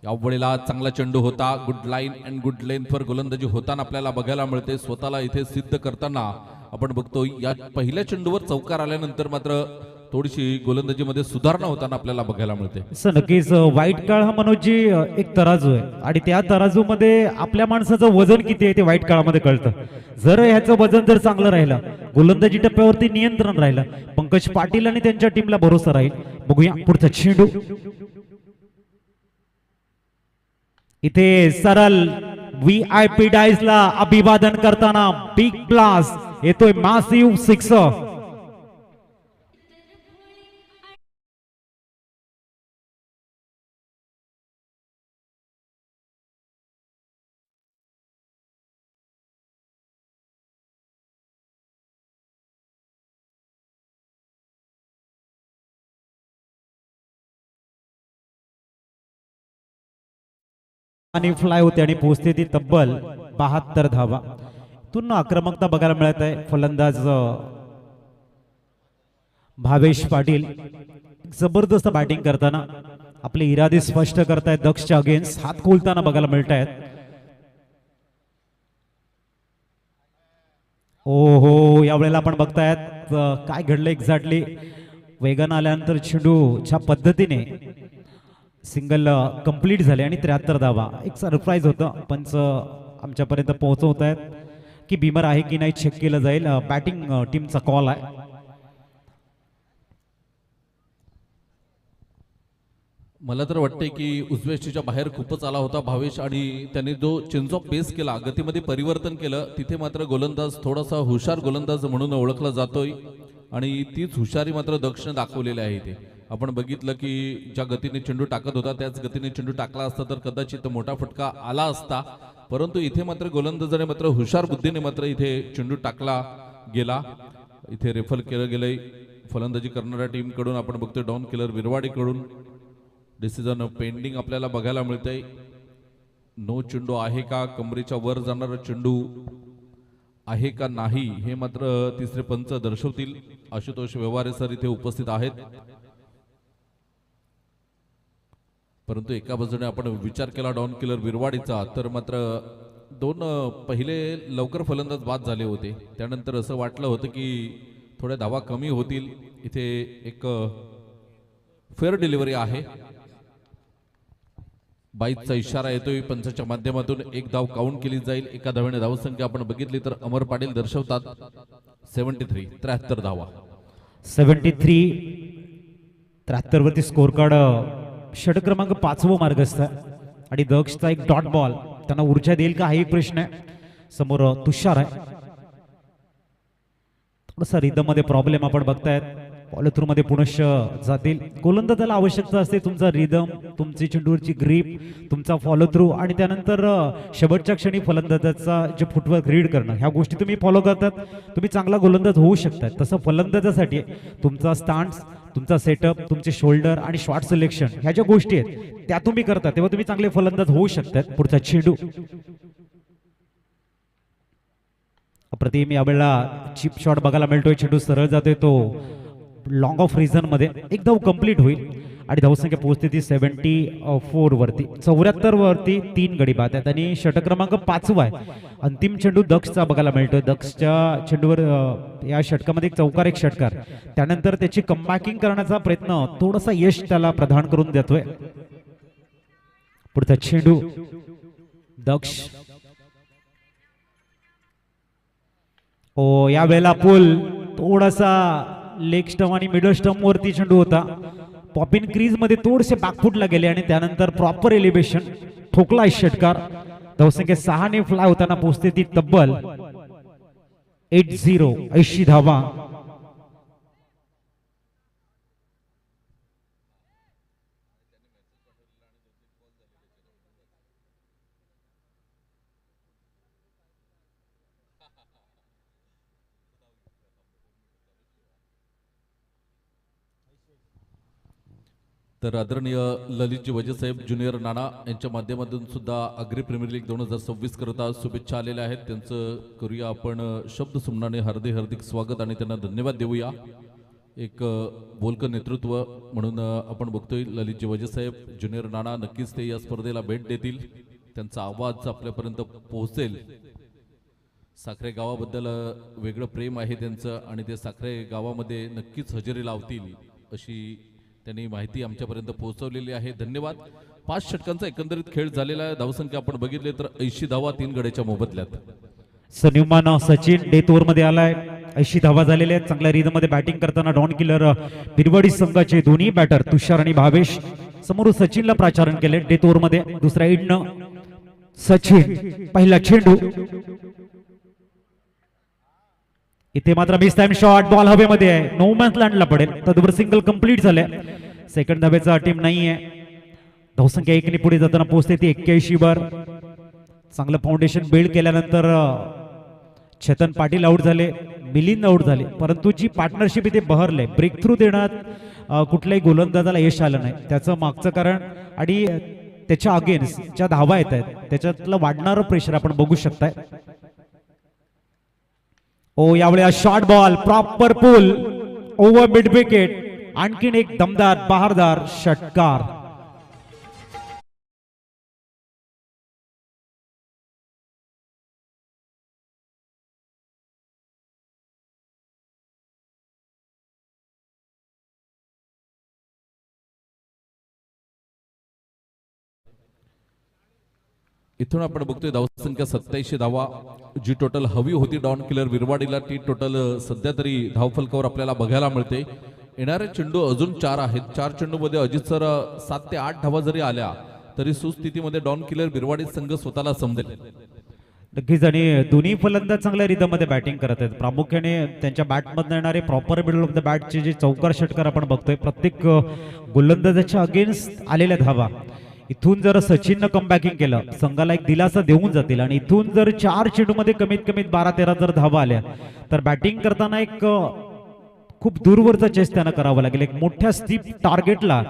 यावेळेला चांगला चेंडू होता, गुड लाईन अँड गुड लेंथवर गोलंदाजी होताना आपल्याला बघायला मिळते. स्वतःला इथे सिद्ध करताना आपण बघतो या पहिल्या चेंडूवर चौकार आल्यानंतर मात्र थोडीशी गोलंदाजीमध्ये सुधारणा होताना आपल्याला बघायला मिळते. नक्कीच व्हाईट काळ हा मनोजी एक तराजू आहे आणि त्या तराजूमध्ये आपल्या माणसाचं वजन किती आहे ते व्हाईट काळामध्ये कळतं. जर ह्याचं वजन जर चांगलं राहिलं, गोलंदाजी टप्प्यावरती नियंत्रण राहिलं, पंकज पाटील आणि त्यांच्या टीमला भरोसा राहील. बघूया पुढचा चेंडू. इथे सरळ VIP डायसला अभिवादन करताना बिग ब्लास्ट येतोय, मॅसिव्ह 6. आणि फ्लाय होते आणि पोहोचते ती तब्बल 72 धावा. इथून आक्रमकता बघायला मिळत आहे. फलंदाज भावेश पाटील जबरदस्त बॅटिंग करताना आपले इरादे स्पष्ट करतायत. दक्षच्या अगेन्स्ट हात खोलताना बघायला मिळत आहेत. हो यावेळेला आपण बघतायत काय घडलं एक्झॅक्टली. वेगानं आल्यानंतर चेंडू ज्या पद्धतीने सिंगल कंप्लीट झाले आणि 73 धावा. एक सरप्राईज होतं, पंच आमच्यापर्यंत पोहोचवत आहेत की बिमर आहे की नाही चेक केलं जाईल. बॅटिंग टीमचा कॉल आहे. मला तर वाटते की उजव्याच्या बाहेर खूपच आला होता भावेश आणि त्याने जो चेंज ऑफ पेस केला, गतीमध्ये परिवर्तन केलं, तिथे मात्र गोलंदाज थोडासा हुशार गोलंदाज म्हणून ओळखला जातोय आणि तीच हुशारी मात्र दक्षने दाखवलेली आहे. इथे आपण बघितलं की ज्या गतीने चेंडू टाकत होता त्याच गतीने चेंडू टाकला असता तर कदाचित मोठा फटका आला असता, परंतु इथे मात्र गोलंदाजाने मात्र हुशार बुद्धीने मात्र इथे चेंडू टाकला गेला. इथे रेफल केलं गेलंय फलंदाजी करणाऱ्या टीम कडून. आपण बघतोय डॉन किलर विरवाडी कडून डिसिजन पेंडिंग आपल्याला बघायला मिळतंय. नो चेंडू आहे का, कमरेच्या वर जाणारा चेंडू आहे का नाही हे मात्र तिसरे पंच दर्शवतील. आशुतोष व्यवहारे सर इथे उपस्थित आहेत, परंतु एका बाजूने आपण विचार केला डॉन किलर विरवाडीचा तर मात्र 2 पहिले लवकर फलंदाज बाद झाले होते. त्यानंतर असं वाटलं होतं की थोड्या धावा कमी होतील. इथे एक फेअर डिलिव्हरी आहे. 22चा इशारा येतोय पंचाच्या माध्यमातून. 1 धाव काउंट केली जाईल. एका धावेने धावसंख्या आपण बघितली तर अमर पाटील दर्शवतात 73 धावा. 73 73 वरती स्कोर कार्ड षटक क्रमांक 5वं मार्गस्थ आणि दक्षचा एक डॉट बॉल त्यांना ऊर्जा देईल का हा एक प्रश्न आहे. समोर तुषार आहे. थोडासा रिदम मध्ये प्रॉब्लेम आपण बघतायत. फॉलो थ्रू मध्ये पुनश्च जातील. गोलंदाजाला आवश्यकता असते तुमचा रिदम, तुमची चेंडूवरची ग्रीप, तुमचा फॉलो थ्रू आणि त्यानंतर शेवटच्या क्षणी फलंदाजाचा जे फुटवर्क रीड करणं, ह्या गोष्टी तुम्ही फॉलो करतात, तुम्ही चांगला गोलंदाज होऊ शकतात. तसं फलंदाजासाठी तुमचा स्टान्स, तुमचा सेटअप, तुमचे शोल्डर आणि शॉट सिलेक्शन ह्या ज्या गोष्टी आहेत त्या तुम्ही करता, तेव्हा तुम्ही चांगले फलंदाज होऊ शकतात. पुढचा चेंडू अप्रतिम, यावेळेला चिप शॉट बघायला मिळतोय. चेंडू सरळ जातोय, तो लॉंग ऑफ रिझन मध्ये एक धाव कंप्लीट होईल आणि धावसंख्या पोहोचते ती 74 वरती. 74 वरती 3 गडी बाद आहेत आणि षटक क्रमांक 5 आहे. अंतिम चेंडू दक्षचा बघायला मिळतोय. दक्षच्या चेंडूवर या षटकामध्ये एक चौकार, एक षटकार, त्यानंतर त्याची कमबॅकिंग करण्याचा प्रयत्न, थोडासा यश त्याला प्रदान करून देतोय. पुढचा चेंडू दक्ष, ओ यावेळेला पूल थोडासा लेग स्टंप आणि मिडल स्टंप वरती चेंडू होता. पॉपिन क्रीज मध्ये थोडेसे बॅकफुटला गेले आणि त्यानंतर प्रॉपर एलिव्हेशन, ठोकला षटकार. धावसंख्या 6 ने फ्लाय होताना पोहोचते ती तब्बल 80 धावा. तर आदरणीय ललितजी वजेसाहेब ज्युनियर नाना यांच्या माध्यमातून सुद्धा आग्री प्रीमियर लीग 2026 करता शुभेच्छा आलेल्या आहेत. त्यांचं करूया आपण शब्द सुमनाने हार्दिक स्वागत आणि त्यांना धन्यवाद देऊया. एक बोलकं नेतृत्व म्हणून आपण बघतोय ललितजी वजेसाहेब ज्युनियर नाना नक्कीच ते या स्पर्धेला भेट देतील. त्यांचा आवाज आपल्यापर्यंत पोहोचेल. साखरे गावाबद्दल वेगळं प्रेम आहे त्यांचं आणि ते साखरे गावामध्ये नक्कीच हजेरी लावतील अशी त्यांनी माहिती आमच्यापर्यंत पोहोचवलेली आहे. धन्यवाद. 5 षटकांचा एकंदरीत खेळ झालेला आहे. धावसंख्या आपण बघितले तर 80 धावा 3 गड्याच्या मोबदल्यात. सन्युमान सचिन डेथ ओव्हर मध्ये आलाय. 80 धावा झालेल्या आहेत. चांगल्या रिदम मध्ये बॅटिंग करताना डॉन किलर बिरवाडी संघाचे दोन्ही बॅटर तुषार आणि भावेश समोर सचिनला प्राचारण केले. डेथ ओव्हर मध्ये दुसऱ्या इडनं सचिन, पहिला चेंडू इथे मात्र मिस टाइम शॉट, बॉल हवेमध्ये आहे, नो मॅन्स लँडला पडेल. तदुपर सिंगल कंप्लीट झाले. सेकंड धाब्याचा टीम नाहीये. धावसंख्या 1 ने पुढे जाताना पोहोचते ती 81 वर. चांगलं फाउंडेशन बिल्ड केल्यानंतर चेतन पाटील आउट झाले, मिलिंद आउट झाले, परंतु जी पार्टनरशिप इथे बहरले, ब्रेक थ्रू देण्यात कुठल्याही गोलंदाजाला यश आलं नाही. त्याचं मागचं कारण आणि त्याच्या अगेन्स्ट ज्या धावा येत आहेत त्याच्यातलं वाढणारं प्रेशर आपण बघू शकताय. ओ यावेळेस शॉर्ट बॉल, प्रॉपर पुल ओव्हर मिड विकेट, आणखीन एक दमदार बहारदार षटकार. इथून आपण बघतोय धावसंख्या 87 धावा जी टोटल हवी होती डॉन किलर विरवाडीला, ती टोटल सध्या तरी धावफलकावर आपल्याला बघायला मिळते. येणारे चेंडू अजून 4 आहेत. 4 चेंडूमध्ये अजित सर 7 ते 8 धावा जरी आल्या तरी सुस्थितीमध्ये डॉन किलर विरवाडी संघ स्वतःला समजेल. नक्कीच. आणि दोन्ही फलंदाज चांगल्या रिदम मध्ये बॅटिंग करत आहेत. प्रामुख्याने त्यांच्या बॅटमधून येणारे प्रॉपर मिडल ऑफ द बॅटचे जे चौकार षटकार आपण बघतोय, प्रत्येक गोलंदाजाच्या अगेन्स्ट आलेल्या धावा, इथून जर सचिननं कमबॅकिंग केलं संघाला एक दिलासा देऊन जातील. आणि इथून जर 4 चेंडूमध्ये कमीत कमी 12-13 जर धावा आल्या तर बॅटिंग करताना एक खूप दूरवरचा चेस त्यांना करावं लागेल. एक मोठ्या स्टीप टार्गेटला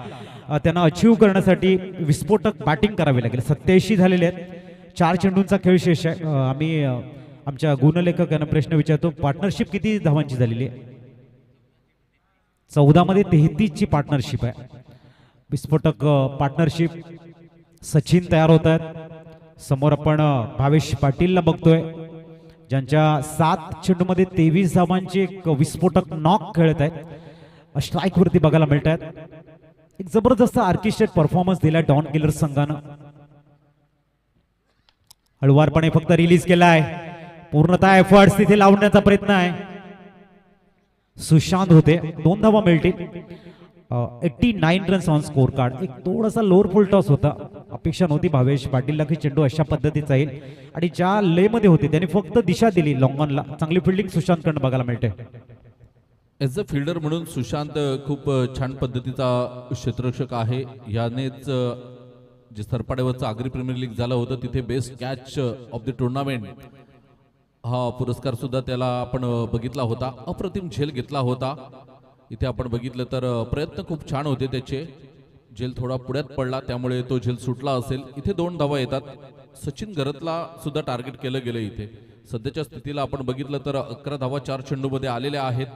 त्यांना अचीव करण्यासाठी विस्फोटक बॅटिंग करावी लागेल. 87 झालेले आहेत. 4 चेंडूंचा खेळ शेष आहे. आम्ही आमच्या गुणलेखकांना प्रश्न विचारतो, पार्टनरशिप किती धावांची झालेली आहे? 14 मध्ये 33 ची पार्टनरशिप आहे. विस्फोटक पार्टनरशिप सचिन तयार होत आहेत. समोर आपण भावेश पाटीलला बघतोय, ज्यांच्या 7 चेंडूमध्ये 23 धावांचे एक विस्फोटक नॉक खेळत आहेत. स्ट्राईक वरती बघायला मिळत आहेत. एक जबरदस्त ऑर्केस्ट्रेट परफॉर्मन्स दिलाय डॉन किलर संघानं. हळुवारपणे फक्त रिलीज केलाय. पूर्णतः एफर्ट्स तिथे लावण्याचा प्रयत्न आहे. सुशांत होते, 2 धावा मिळतील. 89 रन्स ऑन स्कोर कार्ड. एक थोडासा लोअर फुल टॉस होता. अपेक्षा नव्हती भावेश पाटीलला की चेंडू अशा पद्धतीचा येईल आणि ज्या ले मध्ये होते त्याने फक्त दिशा दिली लॉंग ऑनला. चांगली फिल्डिंग सुशांत कडून बघायला मिळते. ॲज अ फिल्डर म्हणून सुशांत खूप छान पद्धतीचा क्षेत्ररक्षक आहे. यानेच जे सरपाड्यावरचं आगरी प्रीमियर लीग झालं होतं तिथे best catch of the tournament हा पुरस्कार सुद्धा त्याला आपण बघितला होता. अप्रतिम झेल घेतला होता. इथे आपण बघितलं तर प्रयत्न खूप छान होते त्याचे. झेल थोडा पुढ्यात पडला त्यामुळे तो झेल सुटला असेल. इथे 2 धावा येतात. सचिन गरतला सुद्धा टार्गेट केलं गेलं. इथे सध्याच्या स्थितीला आपण बघितलं तर 11 धावा 4 चेंडूमध्ये आलेल्या आहेत.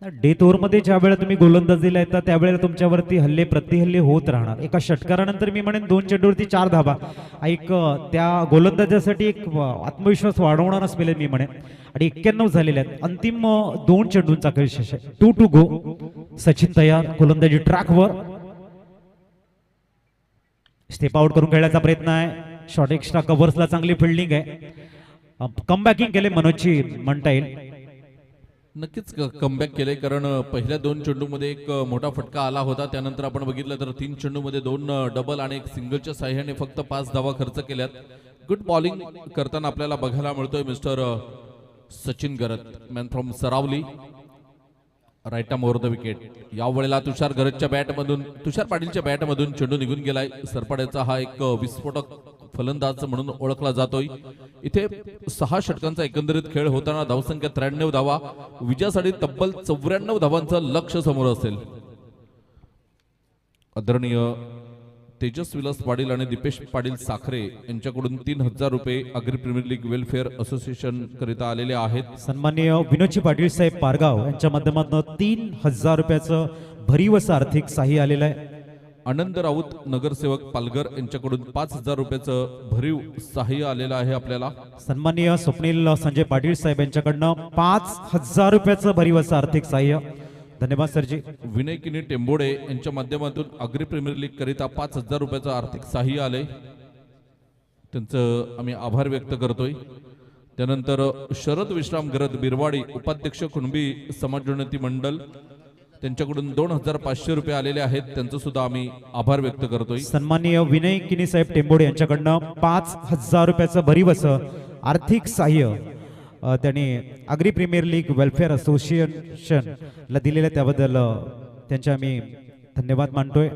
डेथ ओव्हरमध्ये ज्या वेळेला तुम्ही गोलंदाजीला येतात त्यावेळेला तुमच्यावरती हल्ले प्रतिहल्ले होत राहणार. एका षटकारानंतर मी म्हणेन 2 चेंडूवरती 4 धाबा एक त्या गोलंदाजासाठी एक आत्मविश्वास वाढवणारा स्पेल मी म्हणेन. आणि 91 झालेले आहेत. अंतिम 2 चेंडूंचा खेळ शेष आहे. 2 to go. सचिन तयार. गोलंदाजी ट्रॅकवर. स्टेप आउट करून खेळण्याचा प्रयत्न आहे. शॉर्ट एक्स्ट्रा कव्हर्सला चांगली फिल्डिंग आहे. कमबॅकिंग केले मनोजची म्हणता येईल. नक्कीच कमबॅक केले कारण पहिल्या 2 चेंडूमध्ये एक मोठा फटका आला होता. त्यानंतर आपण बघितलं तर 3 चेंडूमध्ये 2 डबल आणि 1 सिंगलच्या साह्याने फक्त 5 धावा खर्च केल्यात. गुड बॉलिंग करताना आपल्याला बघायला मिळतोय mister Sachin Garat, man from Saravali, right arm over the wicket. यावेळेला तुषार पाटीलच्या बॅटमधून चेंडू निघून गेलाय. सरपाड्याचा हा एक विस्फोटक फलंदाज म्हणून ओळखला जातोय. इथे 6 षटकांचा एकंदरीत खेळ होताना धावसंख्या 93 धावा, विजयासाठी तब्बल 94 धावांचं लक्ष समोर असेल. आदरणीय तेजस विलास पाटील आणि दीपेश पाटील साखरे यांच्याकडून 3000 रुपये Agri premier league welfare association करिता आलेले आहेत. सन्माननीय विनोदजी पाटील साहेब पारगाव यांच्या माध्यमातून 3000 रुपयाचं भरीव असं आर्थिक सहाय्य आलेलं आहे. आनंद राऊत नगरसेवक पालघर यांच्याकडून 5000 रुपयाचं भरीव सहाय्य आलेलं आहे आपल्याला. सन्माननीय स्वप्नील संजय पाटील साहेब यांच्याकडनं 5000 रुपयाचं भरीव असं आर्थिक सहाय्य. धन्यवाद सरजी. विनय किनी टेंबोडे यांच्या माध्यमातून आगरी प्रीमियर लीग करिता 5000 रुपयाचं आर्थिक सहाय्य आले. त्यांचं आम्ही आभार व्यक्त करतोय. त्यानंतर शरद विश्राम गरज बिरवाडी उपाध्यक्ष कुणबी समाजोन्नती मंडळ त्यांच्याकडून 2500 रुपये आलेले आहेत. त्यांचं सुद्धा आम्ही आभार व्यक्त करतोय. सन्माननीय विनय किनी साहेब टेंबोडे यांच्याकडनं 5000 रुपयाचं भरीव असं आर्थिक सहाय्य त्यांनी आगरी प्रीमियर लीग वेलफेअर असोसिएशनला दिलेलं त्याबद्दल त्यांचे आम्ही धन्यवाद मानतोय.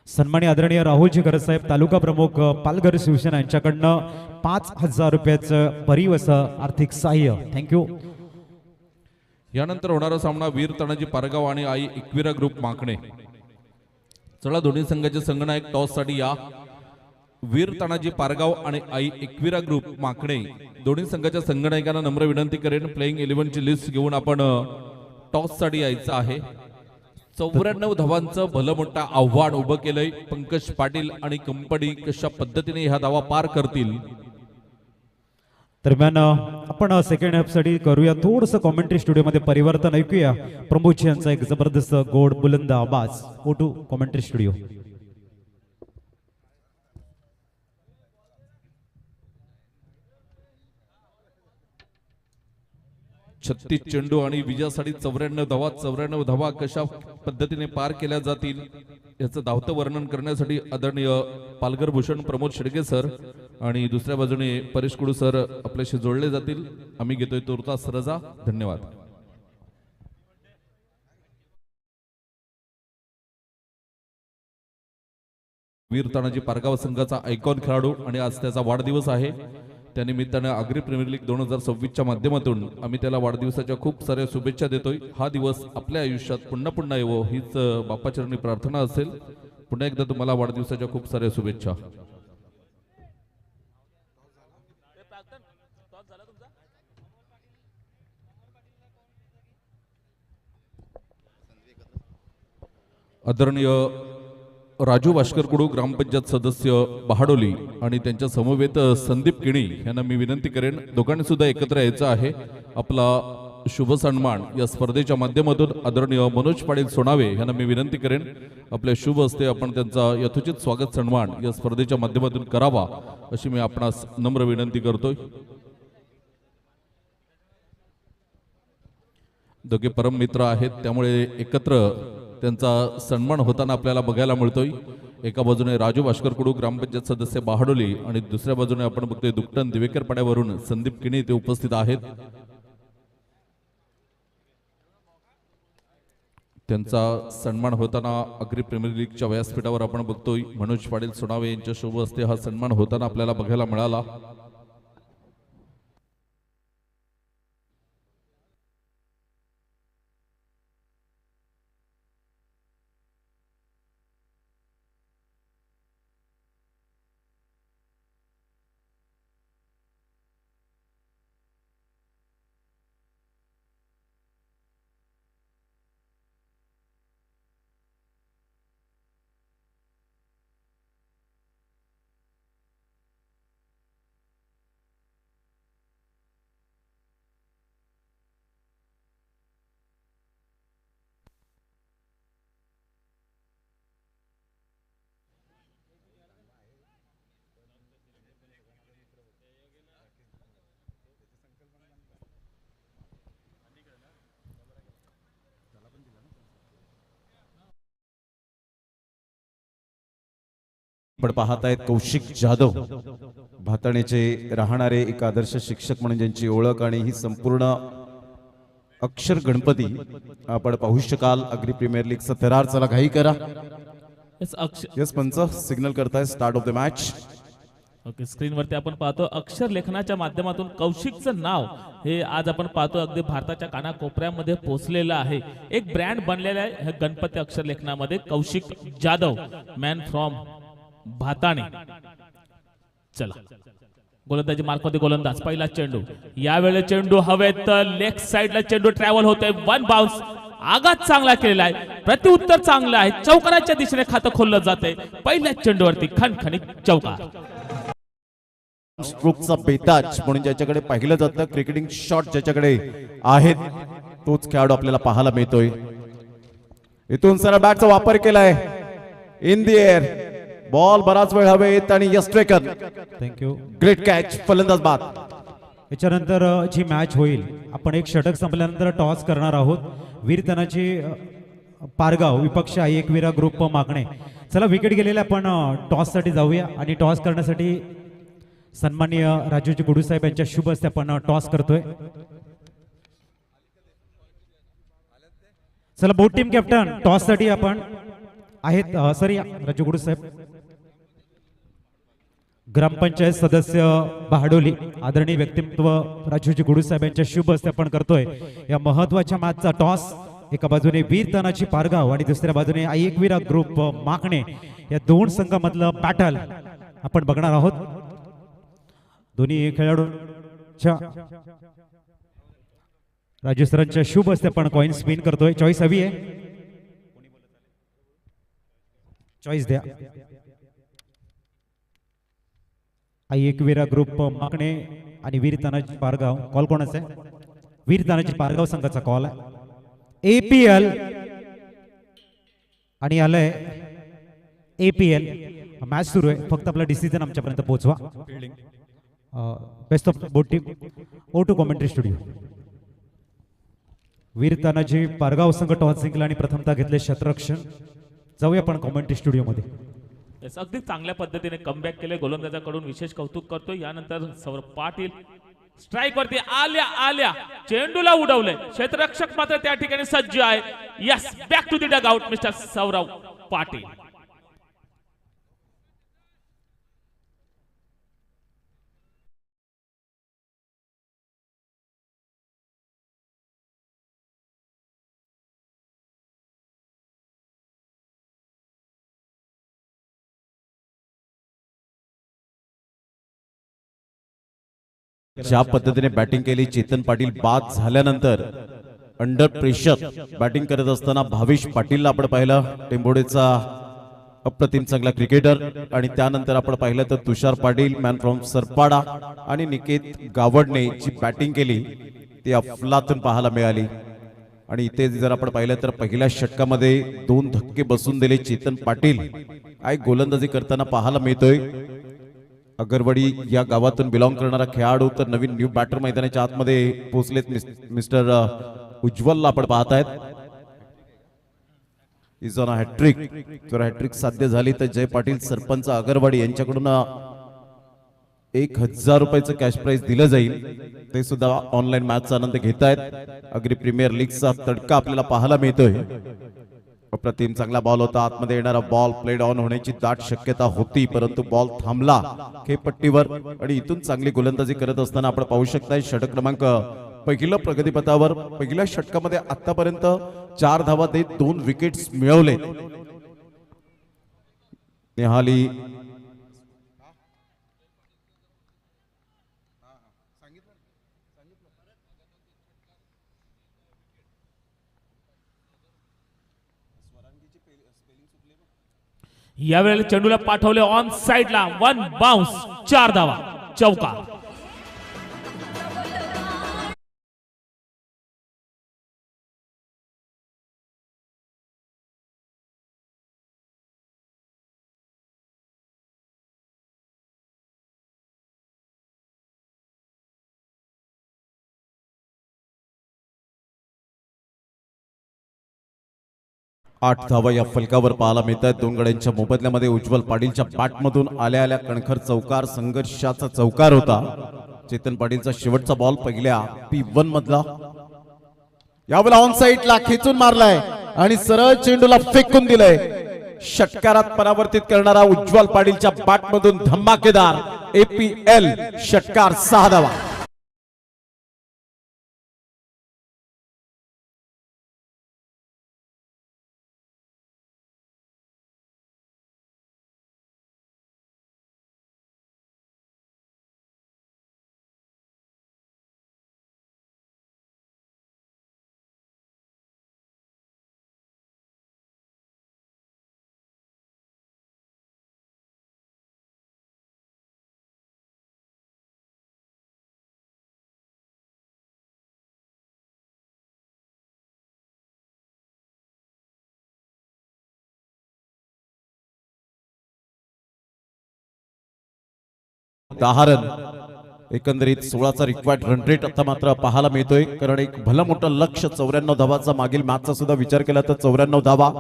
सन्माननीय आदरणीय राहुलजी गरज साहेब तालुका प्रमुख पालघर शिवसेना यांच्याकडनं 5000 रुपयाचं भरीव असं आर्थिक सहाय्य. थँक्यू. यानंतर होणारा सामना वीर तानाजी पारगाव आणि आई एकविरा ग्रुप माकणे. चला दोन्ही संघाचे संघनायक टॉस साठी या. वीर तानाजी पारगाव आणि आई एकविरा ग्रुप माकणे दोन्ही संघाच्या संघनायकांना नम्र विनंती करेन प्लेइंग 11 ची लिस्ट घेऊन आपण टॉस साठी यायचं आहे. 94 धावांचं भलं मोठं आव्हान उभं केलंय. पंकज पाटील आणि कंपनी कशा पद्धतीने हा दावा पार करतील. दरम्यान आपण सेकंड हाफ साठी करूया थोडंसं कॉमेंट्री स्टुडिओमध्ये परिवर्तन. ऐकूया प्रमोद यांचा एक जबरदस्त गोड बुलंद आवाज. Go to commentary studio. छत्तीस चेंडू आणि विजयासाठी 94 धावा कशा पद्धतीने पार केल्या जातील याचं धावतं वर्णन करण्यासाठी आदरणीय पालघर भूषण प्रमोद शेडगे सर आणि दुसऱ्या बाजूने परेश कुडू सर आपल्याशी जोडले जातील. आम्ही घेतोय तुर्तास रजा. धन्यवाद. वीर तानाजी पारगाव संघाचा आयकॉन खेळाडू आणि आज त्याचा वाढदिवस आहे. त्यानिमित्ताने आगरी प्रीमियर लीग 2026च्या माध्यमातून आम्ही त्याला वाढदिवसाच्या खूप साऱ्या शुभेच्छा देतोय. हा दिवस आपल्या आयुष्यात पुन्हा पुन्हा येवो हीच बाप्पाचरणी प्रार्थना असेल. पुन्हा एकदा तुम्हाला वाढदिवसाच्या खूप साऱ्या शुभेच्छा. आदरणीय राजू भास्कर कुडू ग्रामपंचायत सदस्य बहाडोली आणि त्यांच्या समवेत संदीप किणी यांना मी विनंती करेन दोघांनी सुद्धा एकत्र यायचं आहे. आपला शुभ सन्मान या स्पर्धेच्या माध्यमातून आदरणीय मनोज पाटील सोनावे यांना मी विनंती करेन आपल्या शुभ हस्ते आपण त्यांचा यथोचित स्वागत सन्मान या स्पर्धेच्या माध्यमातून करावा अशी मी आपणास नम्र विनंती करतोय. दोघे परम मित्र आहेत त्यामुळे एकत्र त्यांचा सन्मान होताना आपल्याला बघायला मिळतोय. एका बाजूने राजू भास्करकडू ग्रामपंचायत सदस्य बहाडोली आणि दुसऱ्या बाजूने आपण बघतोय दुकटन दिवेकर पाड्यावरून संदीप किणी ते उपस्थित आहेत. त्यांचा सन्मान होताना अग्री प्रीमियर लीगच्या व्यासपीठावर आपण बघतोय मनोज पाटील सोनावे यांच्या शुभ हस्ते हा सन्मान होताना आपल्याला बघायला मिळाला. आपण पाहत आहेत कौशिक जाधव, भातणेचे राहणारे एक आदर्श शिक्षक म्हणून ज्यांची ओळख आणि ही संपूर्ण अक्षर गणपती आपण पाहू शकाल. अग्री प्रीमियर लीगचा थरार. चला घाई करा. यस पंच सिग्नल करताय start of the match. Okay, स्क्रीनवरती आपण पाहतो अक्षर लेखनाच्या माध्यमातून कौशिकचं नाव हे आज आपण पाहतो अगदी भारताच्या कानाकोपऱ्यामध्ये पोहोचलेलं आहे. एक ब्रँड बनलेला आहे हे गणपती अक्षर लेखनामध्ये. Kaushik Jadhav, man from Bhatane. चला, गोलंदाजी मार्कमध्ये गोलंदाज. पहिला चेंडू, यावेळेस चेंडू हवेत, लेफ्ट साइडला चेंडू ट्रॅव्हल होतोय. वन बाउन्स, आघात चांगला केलेला आहे, प्रत्युत्तर चांगलं आहे. चौकाराच्या दिशेने खातं खोललं जाते. पहिल्या चेंडूवरती खणखणीत चौकार. स्ट्रोकचा बेताज म्हणून ज्याच्याकडे पाहिलं जातं, क्रिकेटिंग शॉट ज्याच्याकडे आहेत, तोच खेळाडू आपल्याला पाहायला मिळतोय. इथून सरळ बॅटचा वापर केलाय. इन दी एअर बॉल बराच वेळ हवेत आणि yes taken. Thank you. Great catch. फलंदाज बाद. याच्यानंतर जी मॅच होईल, आपण एक षटक संपल्यानंतर टॉस करणार आहोत. वीरतनाची पारगाव विपक्ष आहे एकविरा ग्रुप मागणे. चला, विकेट गेलेले आपण टॉससाठी जाऊया आणि टॉस करण्यासाठी सन्माननीय राजूजी गुडू साहेब यांच्या शुभ हस्ते आपण टॉस करतोय. चला, बोट टीम कॅप्टन टॉस साठी आपण आहेत. सर या राजू गुडू साहेब. ग्रामपंचायत सदस्य बहाडोली आदरणीय व्यक्तित्व राजूजी गुडू साहेब यांच्या शुभ हस्ते आपण करतोय या महत्वाच्या मॅचचा टॉस. एका बाजूने वीरतनाची पारगाव आणि दुसऱ्या बाजूने एकविरा ग्रुप माकणे, या दोन संघामधलं बॅटल आपण बघणार आहोत. दोन्ही खेळाडूंच्या राजू सरांच्या शुभ हस्ते आपण कॉइन स्पिन करतोय. चॉईस हवी आहे, चॉईस द्या. एकविरा ग्रुप मागणे आणि वीरतानाची पारगाव. कॉल कोणाचा आहे? वीरतानाची पारगाव संघाचा कॉल आहे. APL आणि आलंय APL. मॅच सुरू आहे, फक्त आपला डिसिजन आमच्यापर्यंत पोहोचवा. Best of both team. Over to commentary studio. वीरतानाची पारगाव संघ टॉस जिंकला आणि प्रथमतः घेतले क्षेत्ररक्षण. जाऊया आपण कॉमेंट्री स्टुडिओमध्ये. अगदी चांगल्या पद्धतीने कमबॅक केले. गोलंदाजाकडून विशेष कौतुक करतो. यानंतर सौरभ पाटील स्ट्राईक वरती आल्या चेंडूला उडवले. क्षेत्ररक्षक मात्र त्या ठिकाणी सज्ज आहे. Yes, back to the dugout mister Saurabh Patil. ज्या पद्धतीने बॅटिंग केली चेतन पाटील बाद झाल्यानंतर अंडर प्रेशर बॅटिंग करत असताना भावेश पाटीलला आपण पाहिलं. टेंबोडेचा अप्रतिम चांगला क्रिकेटर. आणि त्यानंतर आपण पाहिलं तर तुषार पाटील मॅन फ्रॉम सरपाडा आणि निकेत गावडने जी बॅटिंग केली ती अफलातून पाहायला मिळाली. आणि इथे जर आपण पाहिलं तर पहिल्या षटकामध्ये 2 धक्के बसून दिले चेतन पाटील. काय गोलंदाजी करताना पाहायला मिळतोय. अगरवाडी या गावातून बिलॉंग करणारा खेळाडू तर नवीन न्यू बॅटर मैदानाच्या आतमध्ये पोहोचलेत. मिस्टर उज्ज्वलला आपण पाहतायत. Is on a hattrick. जर हॅट्रिक साध्य झाली तर जय पाटील सरपंच अगरवाडी यांच्याकडून 1000 रुपयाचं कॅश प्राइज दिलं जाईल. ते सुद्धा ऑनलाईन मॅचचा आनंद घेत आहेत. अग्री प्रीमियर लीगचा तडका आपल्याला पाहायला मिळतोय. अप्रतिम चांगला बॉल होता. आतमध्ये येणारा बॉल प्लेड ऑन होण्याची दाट शक्यता होती, परंतु बॉल थांबला खेळपट्टीवर आणि इथून चांगली गोलंदाजी करत असताना आपण पाहू शकताय षटक क्रमांक पहिलं प्रगतीपथावर. पहिल्या षटकामध्ये आतापर्यंत 4 धावा देत 2 विकेट्स मिळवले. नेहाली यावेळेला चेंडूला पाठवले ऑन साइडला, 1 बाउन्स, 4 धावा, चौका. आठ धावा या फलकावर पाहायला मिळत आहेत. 2 गड्यांच्या मोबदल्यामध्ये उज्ज्वल पाटीलच्या बॅटमधून आल्या आल्या कणखर चौकार, संघर्षाचा चौकार होता. चेतन पाटीलचा शेवटचा बॉल पहिल्या P1 मधला. यावेळेला ऑन साइडला खेचून मारलाय आणि सरळ चेंडूला फेकून दिलंय. षटकारात परावर्तित करणारा उज्ज्वल पाटीलच्या बॅटमधून धमाकेदार APL षटकार. 6 धावा. उदाहरण एकंदरीत 16चा रिक्वायर्ड रन रेट आता मात्र पाहायला मिळतोय, कारण एक भलं मोठं लक्ष 94 धावाचा मागील मॅचचा सुद्धा विचार केला तर 94 धावा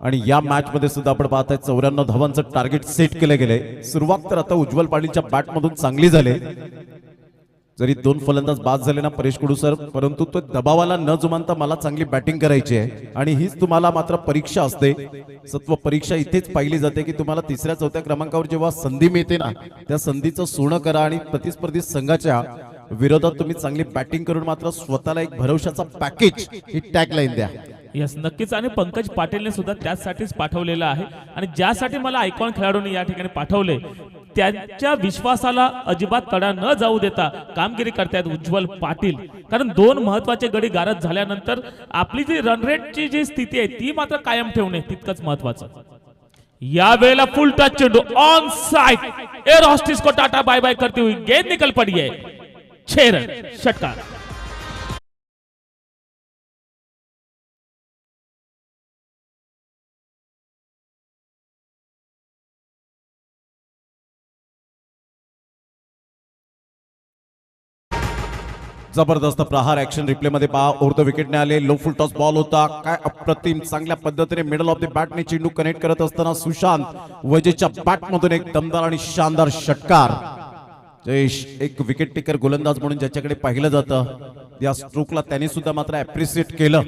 आणि या मॅच मध्ये सुद्धा आपण पाहताय 94 धावांचं टार्गेट सेट केले गेले. सुरुवात तर आता उज्ज्वल पाटीलच्या बॅट मधून चांगली झाली. जरी 2 फलंदाज बाद झाले ना परेश कुडू सर, परंतु तो दबावाला न जुमानता मला चांगली बॅटिंग करायची आहे आणि हीच तुम्हाला मात्र परीक्षा असते. सत्व परीक्षा इथेच पाहिली जाते की तुम्हाला 3ऱ्या-4थ्या क्रमांकावर जेव्हा संधी मिळते ना, त्या संधीचं सोनं करा आणि प्रतिस्पर्धी संघाच्या विरोधात तुम्ही चांगली बॅटिंग करून मात्र स्वतःला एक भरवशाचा पॅकेज ही टॅगलाईन द्या. यस, नक्कीच. आणि पंकज पाटीलने सुद्धा त्यासाठीच पाठवलेलं आहे आणि ज्यासाठी मला आयकॉन खेळाडूंनी या ठिकाणी पाठवले त्यांच्या विश्वासाला अजिबात तडा न जाऊ देता कामगिरी करतायत उज्ज्वल पाटील. कारण 2 महत्वाचे गडी गारद झाल्यानंतर आपली जी रन रेटची जी स्थिती आहे ती मात्र कायम ठेवणे तितकंच महत्वाचं. या वेळेला फुल टच चेंडू ऑन साइड, एयर हॉस्टिस को टाटा बाय बाय करती हुई गेंद निकल पड़ी है. 6 रन, षटकार. जबरदस्त प्रहार ऍक्शन रिप्ले मध्ये पहा. ओव्हर द विकेटने आले. लो फुल टॉस बॉल होता. काय अप्रतिम चांगल्या पद्धतीने मिडल ऑफ द बॅटने चेंडू कनेक्ट करत असताना सुशांत वजेच्या बॅट मधून एक दमदार आणि शानदार षटकार. जयेश एक विकेट टेकर गोलंदाज म्हणून ज्याच्याकडे पाहिलं जातं, या स्ट्रोकला त्याने सुद्धा मात्र अप्रिशिएट केलं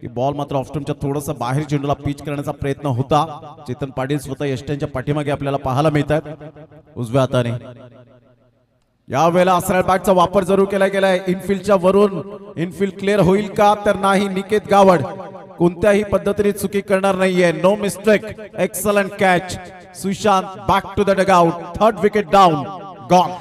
की बॉल मात्र ऑफस्टंपच्या थोडंसं बाहेर चेंडूला पिच करण्याचा प्रयत्न होता. चेतन पाटील स्वतः यष्ट्यांच्या पाठीमागे आपल्याला पाहायला मिळतात उजव्या हाताने. या वेळेला असराळ बॅटचा वापर जरूर केला गेलाय. इनफिल्डच्या वरून इनफिल्ड क्लिअर होईल का, तर नाही. निकेत गावड कोणत्याही पद्धतीने चुकी करणार नाहीये. No mistake, excellent catch. Sushant back to the dugout. 3rd wicket down, gone.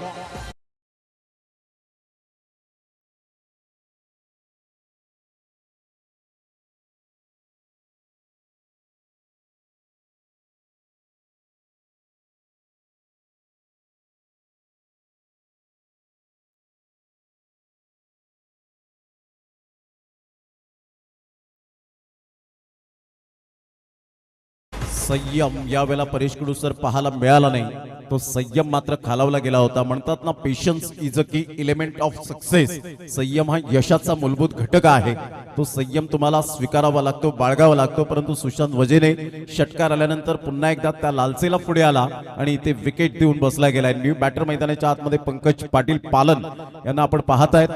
संयम यावेळेला परेश कुडू सर पाहायला मिळाला नाही. तो संयम मात्र खालावला गेला होता. म्हणतात ना, पेशन्स इज अ की एलिमेंट ऑफ सक्सेस. संयम हा यशाचा मूलभूत घटक आहे. तो संयम तुम्हाला स्वीकारावा लागतो, बाळगावा लागतो. परंतु सुशांत वजेने षटकार आल्यानंतर पुन्हा एकदा त्या लालसेला पुढे आला आणि इथे विकेट देऊन बसला गेलाय. न्यू बॅटर मैदानाच्या आतमध्ये पंकज पाटील पालन यांना आपण पाहतायत,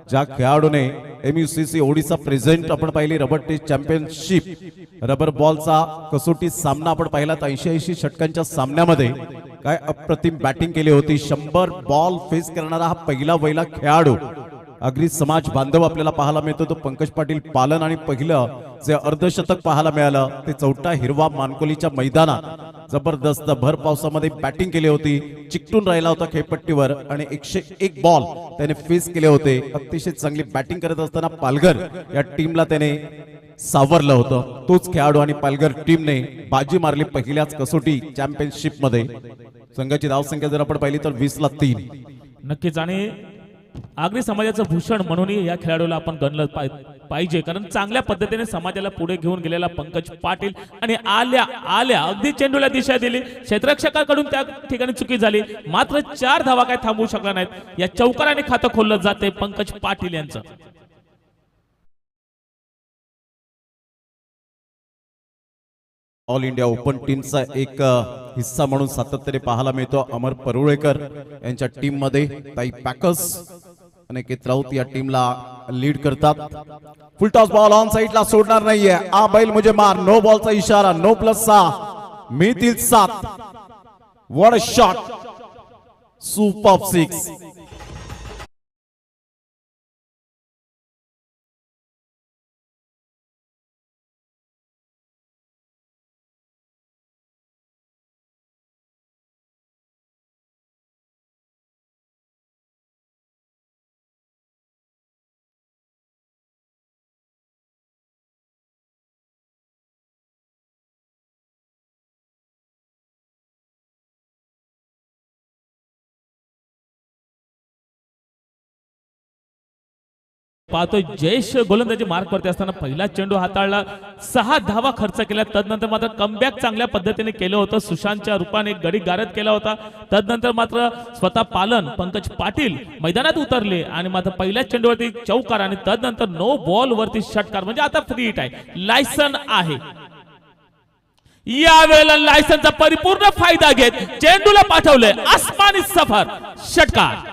ज्या खेळाडूने MUCC ओडिसा प्रेझेंट आपण पाहिली रबर टेस्ट चॅम्पियनशिप रबर बॉलचा कसोटी सामना आपण पाहिला. 80 षटकांच्या सामन्यामध्ये काय अप्रतिम बॅटिंग केली होती. 100 बॉल फेस करणारा हा पहिला वहिला खेळाडू अगदी समाज बांधव आपल्याला पाहायला मिळतो तो पंकज पाटील पालन. आणि पहिलं जे अर्धशतक पाहायला मिळालं ते चौथा हिरवा मानकोलीच्या मैदानात जबरदस्त भर पावसामध्ये बॅटिंग केली होती. चिकटून राहिला होता खेळपट्टीवर आणि 101 बॉल त्याने फेस केले होते. अतिशय चांगली बॅटिंग करत असताना पालघर या टीमला त्याने सावरलं होतं. तोच खेळाडू आणि पालघर टीमने बाजी मारली पहिल्याच कसोटी चॅम्पियनशिप मध्ये. संघाची धावसंख्या जर आपण पाहिली तर 20 ला 3. नक्कीच, आणि आगरी समाजाचं भूषण म्हणूनही या खेळाडूला आपण गणलं पाहिजे, कारण चांगल्या पद्धतीने समाजाला पुढे घेऊन गेलेला पंकज पाटील. आणि आल्या आल्या अगदी चेंडूला दिशा दिली, क्षेत्ररक्षकाकडून त्या ठिकाणी चुकी झाली, मात्र 4 धावा काय थांबवू शकला नाहीत. या चौकाराने खातं खोललं जाते पंकज पाटील यांचं. ऑल इंडिया ओपन टीमचा एक हिस्सा म्हणून सातत्याने पाहायला मिळतो अमर परुळेकर यांच्या टीम मध्ये. ताई पॅकर्स आणि केत राऊत या टीमला लीड करतात. फुल टॉस बॉल ऑन साइडला सोडणार नाहीये. आ बैल मुझे मार, नो बॉलचा इशारा, नो +6 मिळतील 7. What a shot, super 6. पाहतोय जयेश गोलंदाजी मार्क वरती असताना पहिला चेंडू हाताळला, 6 धावा खर्च केल्या. तदनंतर मात्र कमबॅक चांगल्या पद्धतीने केलं होतं. सुशांतच्या रूपाने गडी गारद केला होता. तदनंतर मात्र स्वतः पालन पंकज पाटील मैदानात उतरले आणि मात्र पहिल्या चेंडूवरती चौकार आणि तदनंतर नो बॉल वरती षटकार. म्हणजे आता फ्री हिट आहे, लायसन आहे. यावेळेला लायसनचा परिपूर्ण फायदा घेत चेंडूला पाठवले आसमानी सफर, षटकार.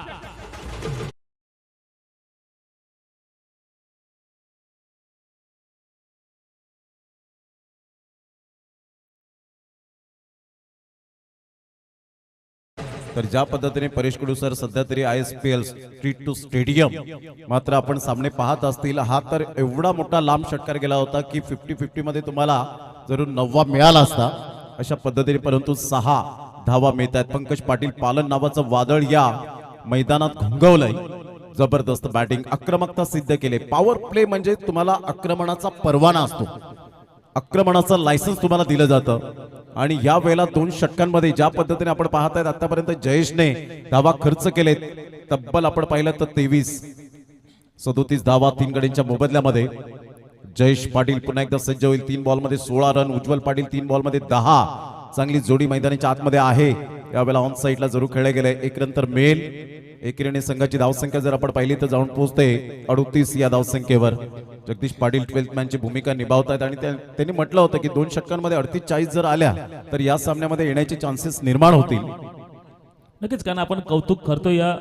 तर ज्या पद्धतीने परेश कडू सर सध्या तरी ISPL स्ट्रीट टू स्टेडियम मात्र आपण सामने पाहत असतील, हा तर एवढा मोठा लांब षटकार गेला होता की 50-50 मध्ये तुम्हाला जरूर 9वा मिळाला असता अशा पद्धतीने, परंतु 6 धावा मिळतात. पंकज पाटील पालन नावाचं वादळ या मैदानात घुंगवलंय. जबरदस्त बॅटिंग, आक्रमकता सिद्ध केले. पॉवर प्ले म्हणजे तुम्हाला आक्रमणाचा परवाना असतो, आक्रमणाचं लायसन्स तुम्हाला दिलं जातं. आणि या वेळेला 2 षटकांमध्ये ज्या पद्धतीने आपण पाहतायत आतापर्यंत जयेशने धावा खर्च केलेत, तब्बल आपण पाहिलं तर 37 धावा 3 गडींच्या मोबदल्यामध्ये. जयेश पाटील पुन्हा एकदा सज्ज होईल. 3 बॉलमध्ये 16 रन. उज्ज्वल पाटील 3 बॉलमध्ये 10. चांगली जोडी मैदानाच्या आतमध्ये आहे. यावेळेला ऑन साइडला जरूर खेळले गेले. 1 रन तर मिळेल. एकेरीने संघाची धावसंख्या जर आपण पाहिली तर जाऊन पोहोचते 38 या धावसंख्येवर. जगदीश पाटील 12th मॅनची भूमिका निभावतात आणि त्यांनी म्हटलं होतं की 2 षटकांमध्ये 38-40 जर आल्या तर या सामन्यामध्ये येण्याचे चान्सेस निर्माण होतील. नक्कीच, कारण आपण कौतुक करतो या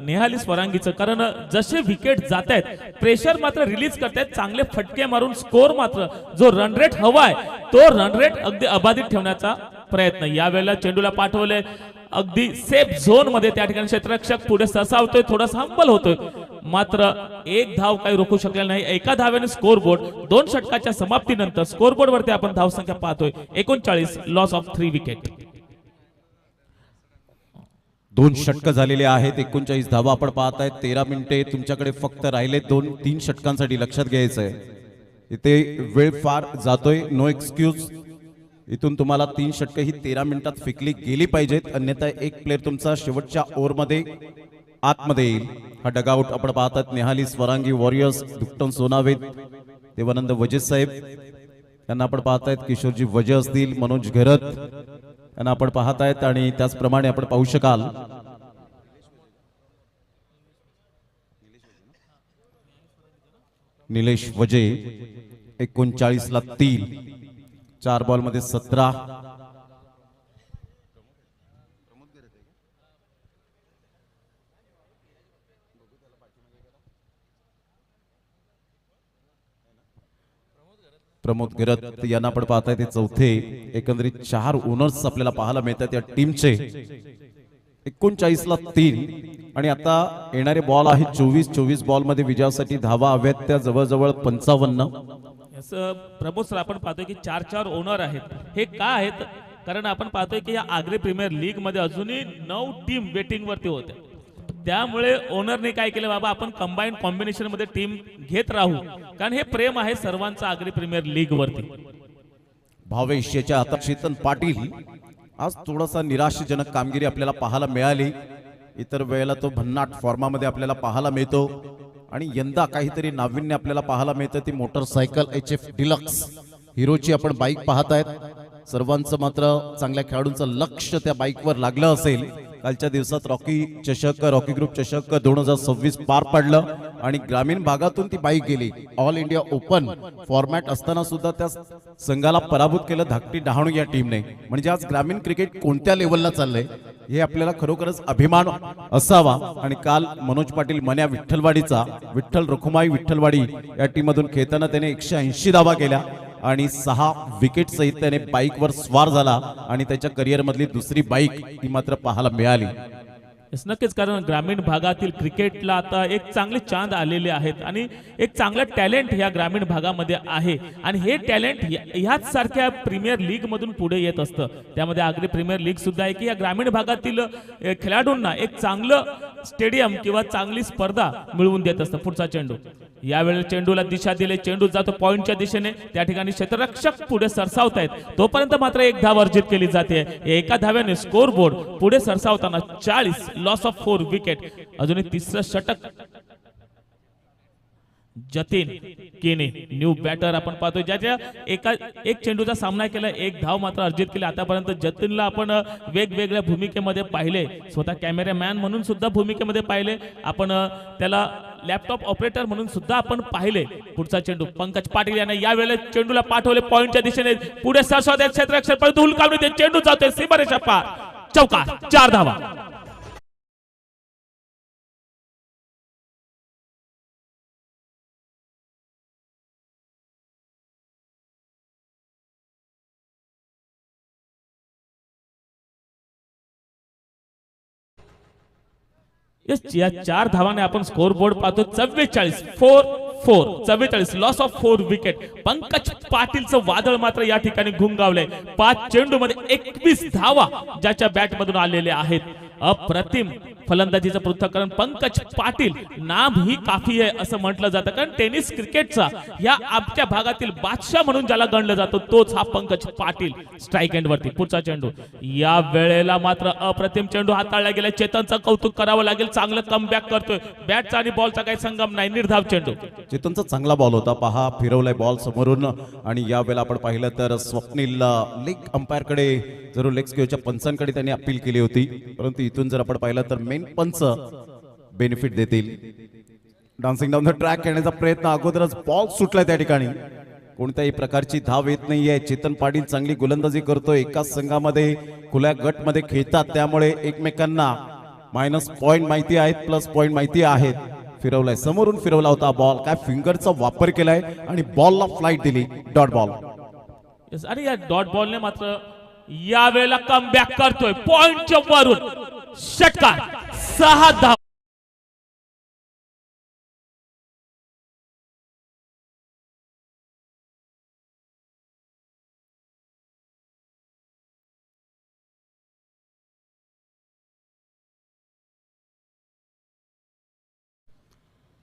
नेहाली स्वरांगीचं, कारण जसे विकेट जात आहेत प्रेशर मात्र रिलीज करतायत, चांगले फटके मारून स्कोर मात्र जो रन रेट हवाय तो रन रेट अगदी अबाधित ठेवण्याचा प्रयत्न. यावेळेला चेंडूला पाठवले अगदी सेफ झोन मध्ये, त्या ठिकाणी क्षेत्ररक्षक पुढे ससावतोय, थोडासा हंबल होतोय, मात्र 1 धाव काही रोखू शकलेला नाही. एका धाव्याने स्कोर बोर्ड 2 षटकाच्या समाप्तीनंतर स्कोर बोर्ड वरती आपण धावसंख्या पाहतोय 39, लॉस ऑफ 3 विकेट. 2 षटक झालेले आहेत. 39 धावा आपण पाहताय. 13 मिनिटे तुमच्याकडे फक्त राहिले 2-3 षटकांसाठी. लक्षात घ्यायचंय इथे वेळ फार जातोय, नो एक्सक्यूज. इथून तुम्हाला 3 षटक ही 13 मिनिटात फेकली गेली पाहिजेत, अन्यथा एक प्लेअर तुमचा शेवटच्या ओव्हरमध्ये आतमध्ये येईल. हा डगआउट आपण पाहतात नेहाली स्वरांगी वॉरियर्स, दुकटन सोनावेद, देवानंद वजे साहेब यांना आपण पाहतायत. किशोरजी वजे असतील, मनोज घरत यांना आपण पाहतायत. आणि त्याचप्रमाणे आपण पाहू शकाल निलेश वजे 39 ला 3, 4 बॉल मध्ये 17. प्रमोद गिरत यांना आपण पाहताय ते चौथे. एकंदरीत 4 ओनर्स आपल्याला पाहायला मिळतात या टीमचे. 39 ला 3 आणि आता येणारे बॉल आहे 24 बॉल मध्ये विजयासाठी धावा हव्यात त्या जवळजवळ 55. प्रभू सर, आपण पाहतोय की 4 ओनर आहेत. हे का आहेत? कारण आपण पाहतोय की या आग्रे प्रीमियर लीग मध्ये अजूनही 9 टीम वेटिंग वरती होत्या. त्यामुळे ओनरने काय केलं, बाबा आपण कंबाईन कॉम्बिनेशन मध्ये टीम घेत राहू, कारण हे प्रेम आहे सर्वांचं आग्रे प्रीमियर लीग वरती. भावेश याच्या हातात चेतन पाटील. आज थोडासा निराशाजनक कामगिरी आपल्याला पाहायला मिळाली. इतर वेळेला तो भन्नाट फॉर्मामध्ये आपल्याला पाहायला मिळतो आणि यंदा काहीतरी नाविन्य आपल्याला पाहायला मिळतं. ती मोटरसायकल HF डिलक्स हिरोची आपण बाईक पाहतायत. सर्वांचं मात्र चांगल्या खेळाडूंचं लक्ष त्या बाईकवर लागलं असेल. कालच्या दिवसात रॉकी ग्रुप चषक 2026 पार पडलं आणि ग्रामीण भागातून ती बाईक गेली. ऑल इंडिया ओपन फॉर्मॅट असताना सुद्धा त्या संघाला पराभूत केलं धाकटी डहाणू या टीमने. म्हणजे आज ग्रामीण क्रिकेट कोणत्या लेवलला चाललंय हे आपल्याला खरोखरच अभिमान असावा. आणि काल मनोज पाटील मन्या विठ्ठलवाडीचा विठ्ठल रखुमाई विठ्ठलवाडी या टीम मधून खेळताना त्याने 180 धावा केल्या आणि 6 विकेट सहित त्याने बाईकवर स्वार झाला आणि त्याच्या करिअर मधली दुसरी बाईक ही मात्र पाहायला मिळाली. नक्कीच, कारण ग्रामीण भागातील क्रिकेटला आता एक चांगले चांद आलेले आहेत आणि एक चांगलं टॅलेंट ह्या ग्रामीण भागामध्ये आहे आणि हे टॅलेंट ह्याच सारख्या प्रीमियर लीग मधून पुढे येत असतं. त्यामध्ये आग्रे प्रीमियर लीग सुद्धा आहे की या ग्रामीण भागातील खेळाडूंना एक चांगलं स्टेडियम किंवा चांगली स्पर्धा मिळवून देत असतं. पुढचा चेंडू, यावेळी चेंडूला दिशा दिले, चेंडू जातो पॉइंटच्या दिशेने. त्या ठिकाणी क्षेत्ररक्षक पुढे सरसावतायत, तोपर्यंत मात्र 1 धाव अर्जित केली जाते. एका धाव्याने स्कोर बोर्ड पुढे सरसावताना 40, लॉस ऑफ 4 विकेट. अजूनही तिसरं षटक जतीन केने न्यू बॅटर आपण पाहतोय, ज्याच्या एक चेंडूचा सामना केला, 1 धाव मात्र अर्जित केली. आतापर्यंत जतीनला आपण वेगवेगळ्या भूमिकेमध्ये पाहिले, स्वतः कॅमेरामॅन म्हणून सुद्धा भूमिकेमध्ये पाहिले, आपण त्याला लॅपटॉप ऑपरेटर म्हणून सुद्धा आपण पाहिले. पुढचा चेंडू पंकज पाटील याने यावेळेला चेंडूला पाठवले पॉइंटच्या दिशेने. पुढे सरसावत क्षेत्ररक्षक परंतु हुलकावणी चेंडू जातोय सीमारेषा पार. चौकार, 4 धावा. या 4 धावाने आपण स्कोर बोर्ड पाहतो 44 लॉस ऑफ 4 विकेट. पंकज पाटीलचं वादळ मात्र या ठिकाणी घुंगावलंय. 5 चेंडू मध्ये 21 धावा ज्याच्या बॅट मधून आलेल्या आहेत. अप्रतिम फलंदाजीचं पृथक्करण पंकज पाटील नाम ही काफी आहे असं म्हटलं जातं, कारण टेनिस क्रिकेटचा या आमच्या भागातील बादशाह म्हणून ज्याला गणलं जातं तोच हा पंकज पाटील. स्ट्राईक एंड वरती पुढचा चेंडू, या वेळेला मात्र अप्रतिम चेंडू हाताळला गेला. चेतनचं कौतुक करावं लागेल, चांगलं कमबॅक करतोय. बॅटचा आणि बॉलचा काही संगम नाही, निर्धाव चेंडू. चेतनचा चांगला बॉल होता, पहा फिरवलाय बॉल समोरून. आणि या वेळेला आपण पाहिलं तर स्वप्नील लेग अंपायर कडे जरूर लेग स्क्वेअरच्या पंचांकडे त्यांनी अपील केली होती, परंतु इथून जर आपण पाहिलं तर मेन पंच बेनिफिट देतील. डान्सिंग डाऊन द ट्रॅक करण्याचा प्रयत्न, अगोदरच बॉल सुटलाय त्या ठिकाणी, कोणत्याही प्रकारची धाव येत नाहीये. चेतन पाटील चांगली गोलंदाजी करतोय, एकाच संघामध्ये खुल्या गट मध्ये खेळतात, त्यामुळे एकमेकांना मायनस पॉइंट माहिती आहेत, प्लस पॉइंट माहिती आहेत. फिरवलाय, समोरून फिरवला होता बॉल, काय फिंगरचा वापर केलाय आणि बॉलला फ्लाइट दिली, डॉट बॉल. आणि या डॉट बॉलने मात्र या वेळेला कमबॅक करतोय पॉइंटच्या वरून. षटकार, 6 धावा.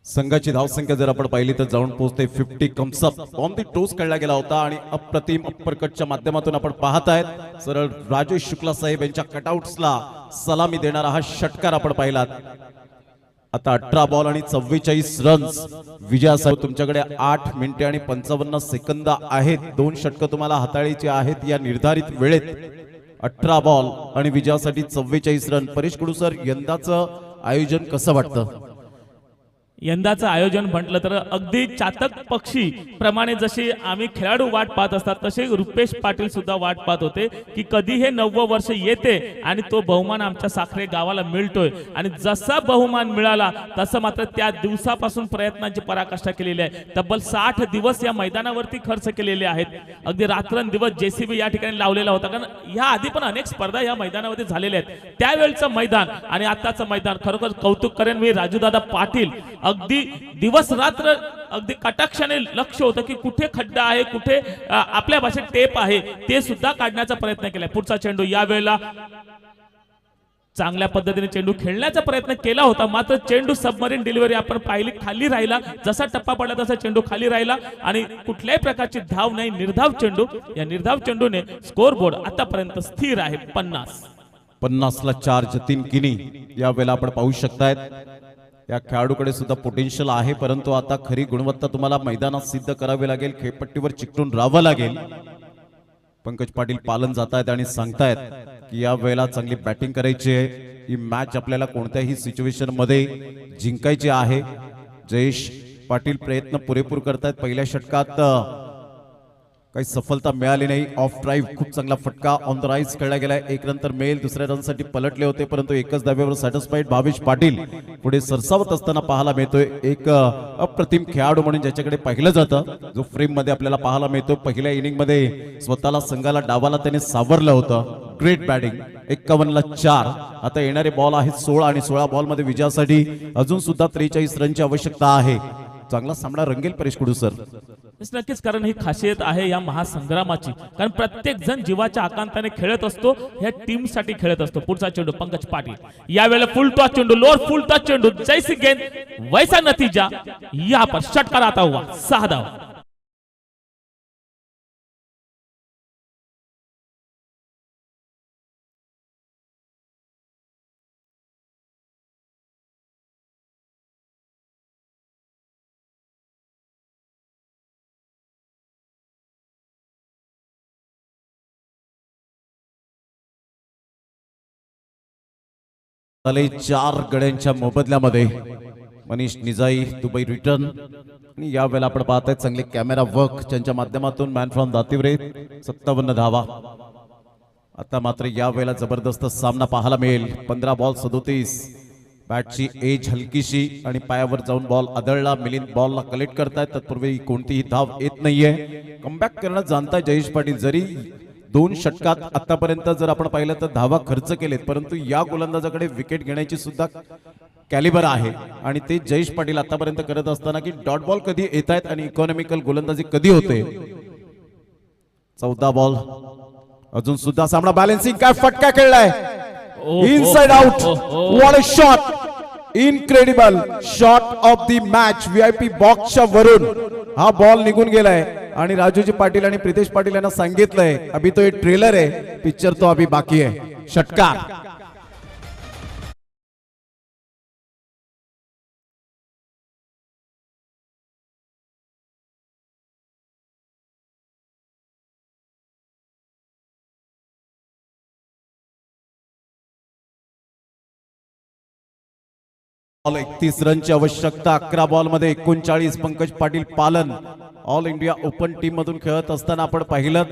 संघाची धावसंख्या जर आपण पाहिली तर जाऊन पोहोचते 50. कम्सअप ऑन द टोस खेळला गेला होता आणि अप्रतिम अप्परकटच्या माध्यमातून आपण पाहत आहेत सरळ राजेश शुक्ला साहेब यांच्या कटआउट्सला सलामी देणारा हा षटकार आपण पाहिलात. आता 18 बॉल आणि 44 रन्स विजयासाठी तुमच्याकडे 8 मिनिटे आणि 55 सेकंद आहेत. 2 षटकं तुम्हाला हाताळायची आहेत या निर्धारित वेळेत. 18 बॉल आणि विजयासाठी 44 रन. परेश कुडू सर, यंदाचं आयोजन कसं वाटतं? यंदाचं आयोजन म्हटलं तर अगदी चातक पक्षी प्रमाणे जशी आम्ही खेळाडू वाट पाहत असतात तसे रुपेश पाटील सुद्धा वाट पाहत होते की कधी हे 90 वर्ष येते आणि तो बहुमान आमच्या साखरे गावाला मिळतोय. आणि जसा बहुमान मिळाला तसं मात्र त्या दिवसापासून प्रयत्नांची पराकाष्ठा केलेली आहे. तब्बल 60 दिवस या मैदानावरती खर्च केलेले आहेत. अगदी रात्रंदिवस जेसीबी या ठिकाणी लावलेला होता, कारण या आधी पण अनेक स्पर्धा या मैदानावरती झालेल्या आहेत. त्यावेळचं मैदान आणि आताचं मैदान खरोखर कौतुक करेन मी राजूदादा पाटील. अगदी दिवस रात्र अगदी कटाक्षाने लक्ष होतं की कुठे खड्डा आहे, कुठे आपल्या भाषेत टेप आहे, ते सुद्धा काढण्याचा प्रयत्न केलाय. पुढचा चेंडू यावेळेला चांगल्या पद्धतीने चेंडू खेळण्याचा प्रयत्न केला होता, मात्र चेंडू सबमरीन डिलिव्हरी आपण पाहिली खाली राहिला. जसा टप्पा पडला तसा चेंडू खाली राहिला आणि कुठल्याही प्रकारची धाव नाही. निर्धाव चेंडू. या निर्धाव चेंडूने स्कोर बोर्ड आतापर्यंत स्थिर आहे 50ला 4 जतीन किनी यावेळेला आपण पाहू शकतायत. या खेळाडूकडे सुद्धा पोटेन्शियल आहे, परंतु आता खरी गुणवत्ता तुम्हाला मैदानात सिद्ध करावी लागेल. खेळपट्टीवर चिकटून राहावं लागेल. पंकज पाटील पालन जात आहेत आणि सांगतायत की या वेळेला चांगली बॅटिंग करायची आहे. ही मॅच आपल्याला कोणत्याही सिच्युएशन मध्ये जिंकायची आहे. जयेश पाटील प्रयत्न पुरेपूर करतायत. पहिल्या षटकात काही सफलता मिळाली नाही. ऑफ ड्राईव्ह खूप चांगला फटका ऑन द राईज खेळला गेलाय. एक नंतर मेल दुसऱ्या रनसाठी पलटले होते, परंतु एकच धाब्यावर सॅटिस्फाईड भावेश पाटील पुढे सरसावत असताना पाहायला मिळतोय. एक अप्रतिम खेळाडू म्हणून ज्याच्याकडे पाहिलं जातं, जो फ्रेम मध्ये आपल्याला पाहायला मिळतो. पहिल्या इनिंग मध्ये स्वतःला संघाला डावाला त्याने सावरलं होतं. Great batting. 51ला 4. आता येणारे बॉल आहेत 16 आणि 16 बॉल मध्ये विजयासाठी अजून सुद्धा 43 रनची आवश्यकता आहे. चांगला सामना रंगेल परेश कुडू सर. नक्कीच, कारण ही खासियत आहे या महासंग्रामाची, कारण प्रत्येक जण जीवाच्या आकांताने खेळत असतो, ह्या टीम साठी खेळत असतो. पुढचा चेंडू पंकज पाटील. यावेळेला फुल टॉस चेंडू, लोअर फुल टॉस चेंडू, जैसी गेंद वैसा नतीजा. यहाँ पर षटकार आता हुआ 6 धाव. झाले 4 गड्यांच्या मोबदल्यामध्ये मनीष निजाई दुबई रिटर्न. आणि यावेळेला आपण पाहताय चांगले कॅमेरा वर्क ज्यांच्या माध्यमातून मॅन फ्रॉम दातिवरे 57 धावा. आता मात्र यावेळेला जबरदस्त सामना पाहायला मिळेल. 15 बॉल 37. बॅटची एज हलकीशी आणि पायावर जाऊन बॉल आदळला. मिलिंद बॉलला कलेक्ट करतायत. तत्पूर्वी कोणतीही धाव येत नाहीये. कमबॅक करणं जाणताय जयेश पाटील. जरी 2 षटकात आतापर्यंत जर आपण पाहिलं तर धावा खर्च केलेत, परंतु या गोलंदाजाकडे विकेट घेण्याची सुद्धा कॅलिबर आहे आणि ते जयेश पाटील आतापर्यंत करत असताना की डॉट बॉल कधी येत आहेत आणि इकॉनॉमिकल गोलंदाजी कधी होते. 14 बॉल अजून सुद्धा सामना बॅलन्सिंग. काय फटका खेळलाय. Inside out. What a shot. Incredible shot of the match. VIP बॉक्सच्या वरून हा बॉल निघून गेलाय आणि राजूजी पाटील आणि प्रितेश पाटील यांना सांगितलंय अभी तो एक ट्रेलर है, पिक्चर तो अभी बाकी है. षटकार. ऑल 31 रनची आवश्यकता. 11 बॉल मध्ये 39. पंकज पाटील पालन ऑल इंडिया ओपन टीम मधून खेळत असताना आपण पाहिलं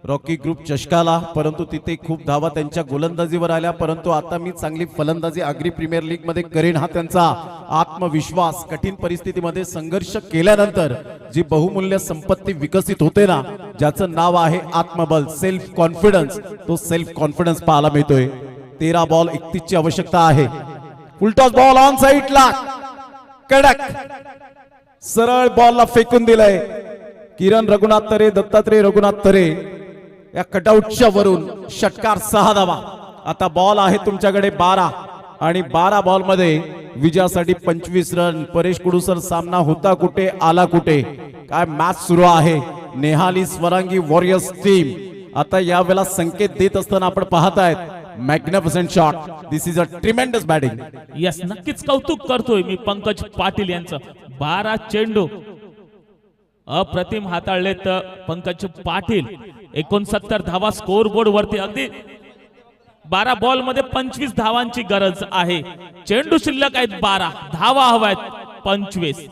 रॉकी ग्रुप चषकाला, परंतु तिथे खूप धावा त्यांच्या गोलंदाजीवर आल्या. परंतु आता मी चांगली फलंदाजी आग्री प्रीमियर लीग मध्ये करेन हा त्यांचा आत्मविश्वास. कठीण परिस्थितीमध्ये संघर्ष केल्यानंतर जी बहुमूल्य संपत्ती विकसित होते ना, ज्याचं नाव आहे आत्मबल, सेल्फ कॉन्फिडन्स, तो सेल्फ कॉन्फिडन्स पाहायला मिळतोय. 13 बॉल 31 ची आवश्यकता आहे. फुलटॉस बॉल ऑन साईडला कडक सरळ बॉलला फेकून दिलाय. किरण रघुनाथ तरे, दत्तात्रय रघुनाथ तरे या कटआउटच्या वरून. षटकार 6 धावा. आता बॉल आहे तुमच्याकडे 12 आणि 12 बॉल मध्ये विजयासाठी 25 रन. परेश कुडूसर सामना होता कुठे आला कुठे. काय मॅच सुरू आहे. नेहाली स्वरांगी वॉरियर्स टीम आता यावेळेला संकेत देत असताना आपण पाहतायत magnificent shot. This is a tremendous batting. Yes, नक्कीच कौतुक करतोय मी पंकज पाटील यांचं. 12 चेंडू अप्रतिम हाताळलेत पंकज पाटील. 69 धावा स्कोर बोर्ड वरती. अगदी 12 बॉल मध्ये 25 धावांची गरज आहे. चेंडू शिल्लक आहेत 12 धावा हवायत. 25.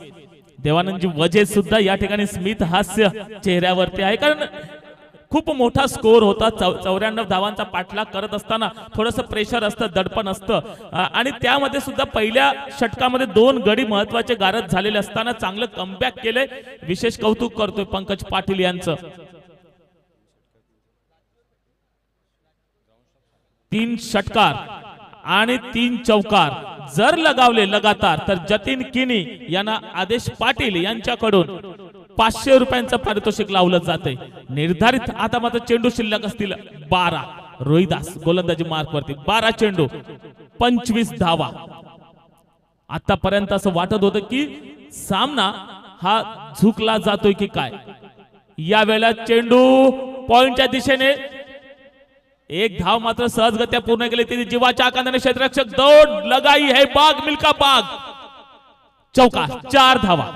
देवानंदजी वजे सुद्धा या ठिकाणी स्मित हास्य चेहऱ्यावरती आहे, कारण खूप मोठा स्कोर होता. 94 धावांचा पाठलाग करत असताना थोडंसं प्रेशर असतं, दडपण असतं आणि त्यामध्ये सुद्धा पहिल्या षटकामध्ये 2 गडी महत्वाचे गारद झालेले असताना चांगलं कमबॅक केलंय. विशेष कौतुक करतोय पंकज पाटील यांचं. 3 षटकार आणि 3 चौकार जर लगावले लगातार तर जतीन किनी यांना आदेश पाटील यांच्याकडून 500 रुपयांचं पारितोषिक लावलं जाते. निर्धारित आता मात्र चेंडू शिल्लक असतील 12. रोहिदास गोलंदाजी मार्क वरती 12 चेंडू 25 धावा. आतापर्यंत असं वाटत होतं की सामना हा झुकला जातोय की काय. यावेळेला चेंडू पॉइंटच्या दिशेने, 1 धाव मात्र सहजगत्या पूर्ण केली. ती जीवाच्या आकांताने क्षेत्ररक्षक दौड लगाई है बाग मिल्का बाग. चौकार 4 धावा.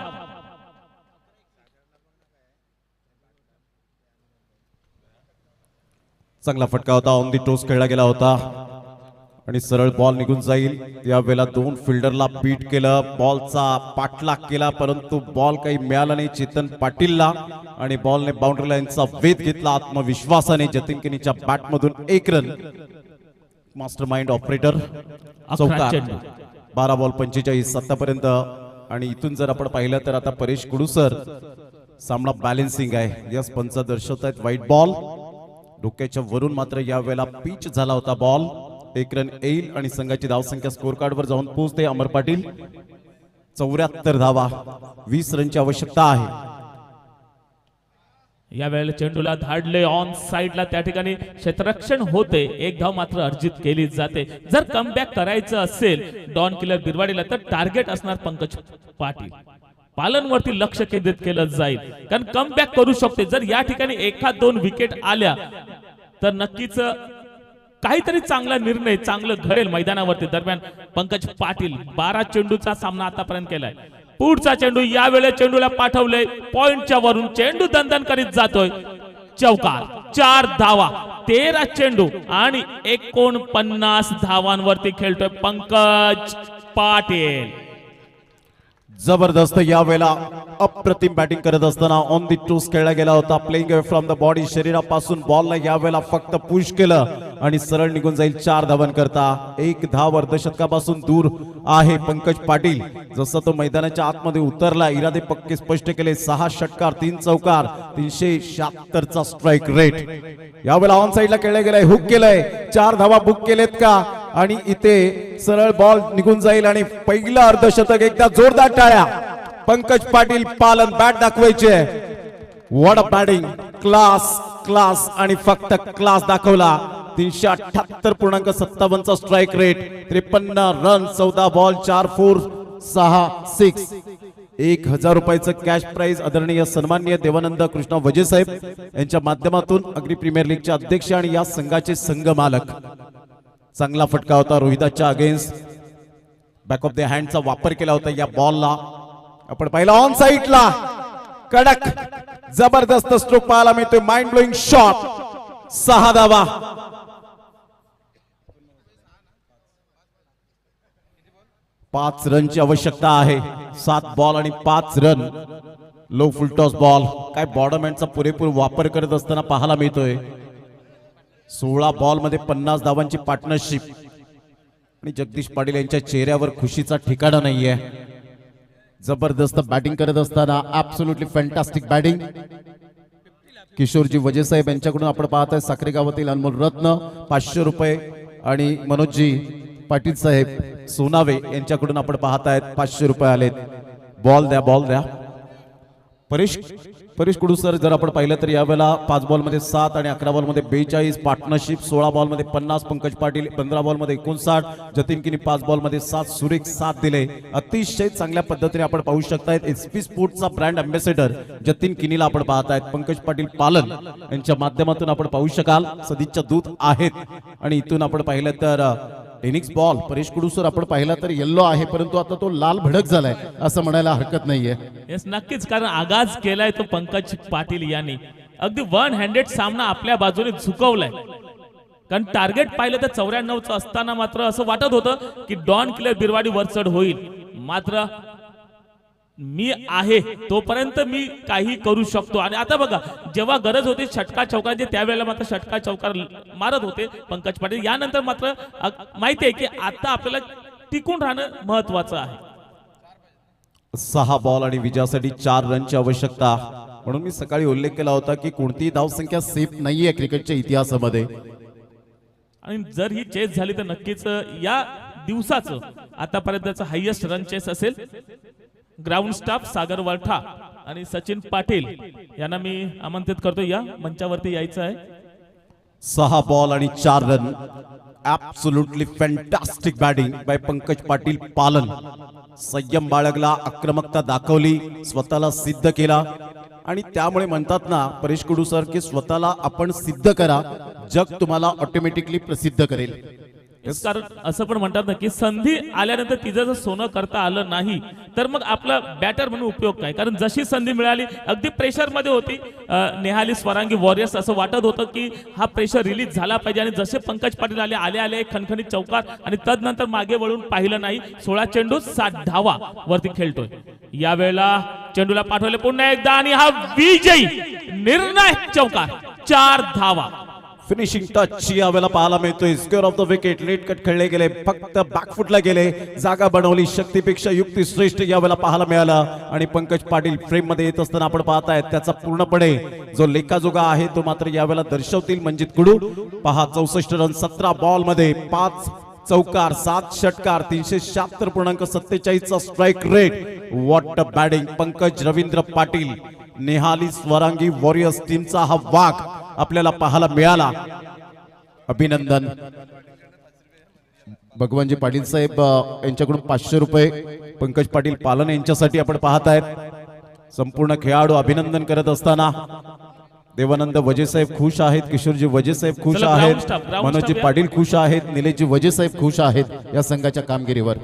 चांगला फटका होता, ऑन दी टोस खेळला गेला होता आणि सरळ बॉल निघून जाईल. यावेळेला 2 फिल्डरला बीट केलं, बॉलचा पाठलाग केला, परंतु बॉल काही मिळाला नाही चेतन पाटीलला आणि बॉलने बाउंड्री लाईनचा वेध घेतला. आत्मविश्वासाने जतीन किनीच्या बॅटमधून 1 रन. मास्टर माइंड ऑपरेटर चौकार. 12 बॉल 45 आतापर्यंत. आणि इथून जर आपण पाहिलं तर आता परेश कुडूसर सामना बॅलेन्सिंग आहे. यस पंच दर्शवतायत व्हाईट बॉल. डोक्याच्या वरून मात्र यावेळेला पिच झाला होता बॉल. 1 रन येईल आणि संघाची धावसंख्या स्कोर कार्ड वर जाऊन पोहोचते. अमर पाटील 74 धावा, 20 रनची आवश्यकता आहे. या वेळेला चेंडूला धाडले ऑन साइडला, त्या ठिकाणी क्षेत्ररक्षण होते. 1 धाव मात्र अर्जित केली जाते. जर कमबॅक करायचं असेल डॉन किलर बिरवाडीला तर टार्गेट असणार पंकज पाटील. पालनवरती लक्ष केंद्रित केलं जाईल, कारण कमबॅक करू शकते. जर या ठिकाणी 1-2 विकेट आल्या तर नक्कीच काहीतरी चांगला निर्णय, चांगलं घडेल मैदानावरती. दरम्यान पंकज पाटील 12 चेंडूचा सामना आतापर्यंत केलाय. पुढचा चेंडू यावेळेला चेंडूला पाठवलंय पॉइंटच्या वरून. चेंडू दणदण करीत जातोय. चौकार 4 धावा, 13 चेंडू आणि 49 धावांवरती खेळतोय पंकज पाटील. जबरदस्त यावेळेला अप्रतिम बॅटिंग करत असताना ऑन दी टोस खेळला गेला होता. Playing away from the body, शरीरापासून बॉलला यावेळेला फक्त पुश केलं आणि सरळ निघून जाईल 4 धावां करता. 1 धाव अर्धशतकापासून दूर आहे पंकज पाटील. जसं तो मैदानाच्या आतमध्ये उतरला, इरादे पक्के स्पष्ट केले. 6 षटकार 3 चौकार, 376 चा स्ट्राईक रेट. यावेळेला ऑन साइडला खेळला गेलाय, हुक केलंय. 4 धावा बुक केलेत का आणि इथे सरळ बॉल निघून जाईल आणि पहिलं अर्धशतक. एकदा जोरदार टाळ्या. पंकज पाटील पालन बॅट दाखवायचे. What a batting, class class आणि फक्त क्लास दाखवला. 378.57 चा स्ट्राईक रेट, 53 रन, 14 बॉल, 4 4 6 6. 1000 रुपयाचं कॅश प्राइज आदरणीय सन्माननीय देवानंद कृष्णा वजे साहेब यांच्या माध्यमातून अग्री प्रीमियर लीगचे अध्यक्ष आणि या संघाचे संघ मालक. चांगला फटका होता रोहिदाच्या अगेन्स्ट. बॅक ऑफ द हँडचा वापर केला होता या बॉलला. आपण पाहिला ऑन साइडला कडक जबरदस्त स्ट्रोक पाहायला मिळतोय. Mind blowing shot. 6 धावा. पाच रनची आवश्यकता आहे. 7 बॉल आणि 5 रन. Low full toss ball. काय बॉर्डरमॅनचा पुरेपूर वापर करत असताना पाहायला मिळतोय. 16 बॉल मध्ये 50 धावांची पार्टनरशिप आणि जगदीश पाटील यांच्या चेहऱ्यावर खुशीचा ठिकाणा नाहीये. जबरदस्त बॅटिंग करत असताना ऍब्सोल्युटली फॅन्टास्टिक बॅटिंग. किशोरजी वजे साहेब यांच्याकडून आपण पाहताय साखरे गावातील अनमोल रत्न 500 रुपये आणि मनोजजी पाटील साहेब सोनावे यांच्याकडून आपण पाहतायत 500 रुपये आलेत. बॉल द्या, बॉल द्या. परेश कुडूसर जर आपण पाहिलं तर यावेळेला 5 बॉल मध्ये 7 आणि 11 बॉल मध्ये 42 पार्टनरशिप. 16 बॉल मध्ये 50 पंकज पाटील, 15 बॉल मध्ये 59 जतीन किनी, 5 बॉल मध्ये 7 सुरेख 7 दिले. अतिशय चांगल्या पद्धतीने आपण पाहू शकतायत. एसपी स्पोर्ट्सचा ब्रँड अँबॅसेडर जतीन किनीला आपण पाहतायत. पंकज पाटील पालन यांच्या माध्यमातून आपण पाहू शकाल सदिच्छा दूत आहेत. आणि इथून आपण पाहिलं तर टेनिक्स बॉल परेश कुडूसर आपण पाहिला तर येल्लो आहे, परंतु आता तो लाल भडक झालाय असं म्हणायला हरकत नाहीये. येस, नक्कीच, कारण आगाज केलाय तो पंकज पाटील यांनी. अगदी 1 हँडेड सामना आपल्या बाजूने झुकवलाय. कारण टार्गेट पाहिलं तर 94चं असताना मात्र असं वाटत होतं की डॉन किलर बिरवाडी वरचढ होईल. मात्र मी आहे तोपर्यंत मी काही करू शकतो. आणि आता बघा, जेव्हा गरज होती षटकार चौकारांची त्यावेळेला मात्र षटकार चौकार मारत होते पंकज पाटील. यानंतर मात्र माहिती आहे की आता आपल्याला टिकून राहणं महत्वाचं आहे. 6 बॉल आणि विजयासाठी 4 रनची आवश्यकता. म्हणून मी सकाळी उल्लेख केला होता की कोणतीही धावसंख्या सेफ नाहीये क्रिकेटच्या इतिहासामध्ये. आणि जर ही चेस झाली तर नक्कीच या दिवसाचं आतापर्यंतचं हायएस्ट रन चेस असेल. ग्राउंड स्टाफ सागर वरठा आणि सचिन पाटील यांना मी आमंत्रित करतो, या मंचावरती यायचं आहे. 6 बॉल आणि 4 run. Absolutely fantastic batting by Pankaj Patil Palan. संयम बाळगला, आक्रमकता दाखवली, स्वतःला सिद्ध केला. आणि त्यामुळे म्हणतात ना परेश कुडू सर की स्वतःला आपण सिद्ध करा, जग तुम्हाला ऑटोमॅटिकली प्रसिद्ध करेल. कारण असं पण म्हणतात ना की संधी आल्यानंतर तिचं जर सोनं करता आलं नाही तर मग आपला बॅटर म्हणून उपयोग काय. कारण जशी संधी मिळाली अगदी प्रेशर मध्ये होती नेहाली स्वरांगी वॉरियर्स, असं वाटत होतं की हा प्रेशर रिलीज झाला पाहिजे. आणि जसे पंकज पाटील आले खणखणीत चौकार आणि तदनंतर मागे वळून पाहिलं नाही. 16 चेंडू 7 धावा वरती खेळतोय. यावेळेला चेंडूला पाठवले पुन्हा एकदा आणि हा विजयी निर्णायक चौकार 4 धावा. फिनिशिंग टच यावेळेला पाहायला मिळतोय. Square off the wicket, late cut खेळले गेले, फक्त बॅकफुटला गेले, जागा बनवली, शक्तीपेक्षा युक्ती श्रेष्ठ यावेळेला पाहायला मिळालं. आणि पंकज पाटील फ्रेम मध्ये येत असताना आपण पाहतायत त्याचा पूर्णपणे जो लेखाजोगा आहे तो मात्र यावेळेला दर्शवतील मनजित कुडू. पहा 64 रन 17 बॉल मध्ये 5 चौकार 7 षटकार 376.47 चा strike rate. What a batting Pankaj Ravindra Patil. Nehali Swarangi warriors टीमचा हा वाघ आपल्याला पाहायला मिळाला. अभिनंदन. भगवानजी पाटील साहेब यांच्याकडून 500 रुपये पंकज पाटील पालन यांच्यासाठी आपण पाहतायत. संपूर्ण खेळाडू अभिनंदन करत असताना देवानंद वजे साहेब खुश आहेत, किशोरजी वजे साहेब खुश चला, आहेत, ground staff मनोजजी या. पाटील खुश आहेत, निलेशजी वजे साहेब खुश आहेत या संघाच्या कामगिरीवर.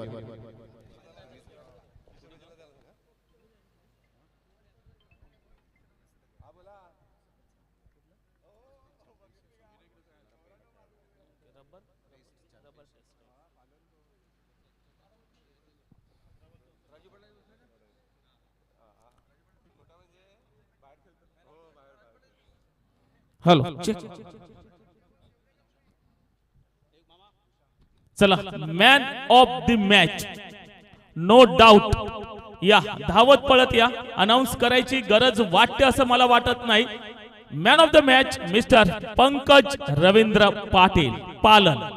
हॅलो चला, man of the match no doubt. या धावत पळत या, अनाऊन्स करायची गरज वाटते असं मला वाटत नाही. Man of the match mister Pankaj Ravindra Patil पालन.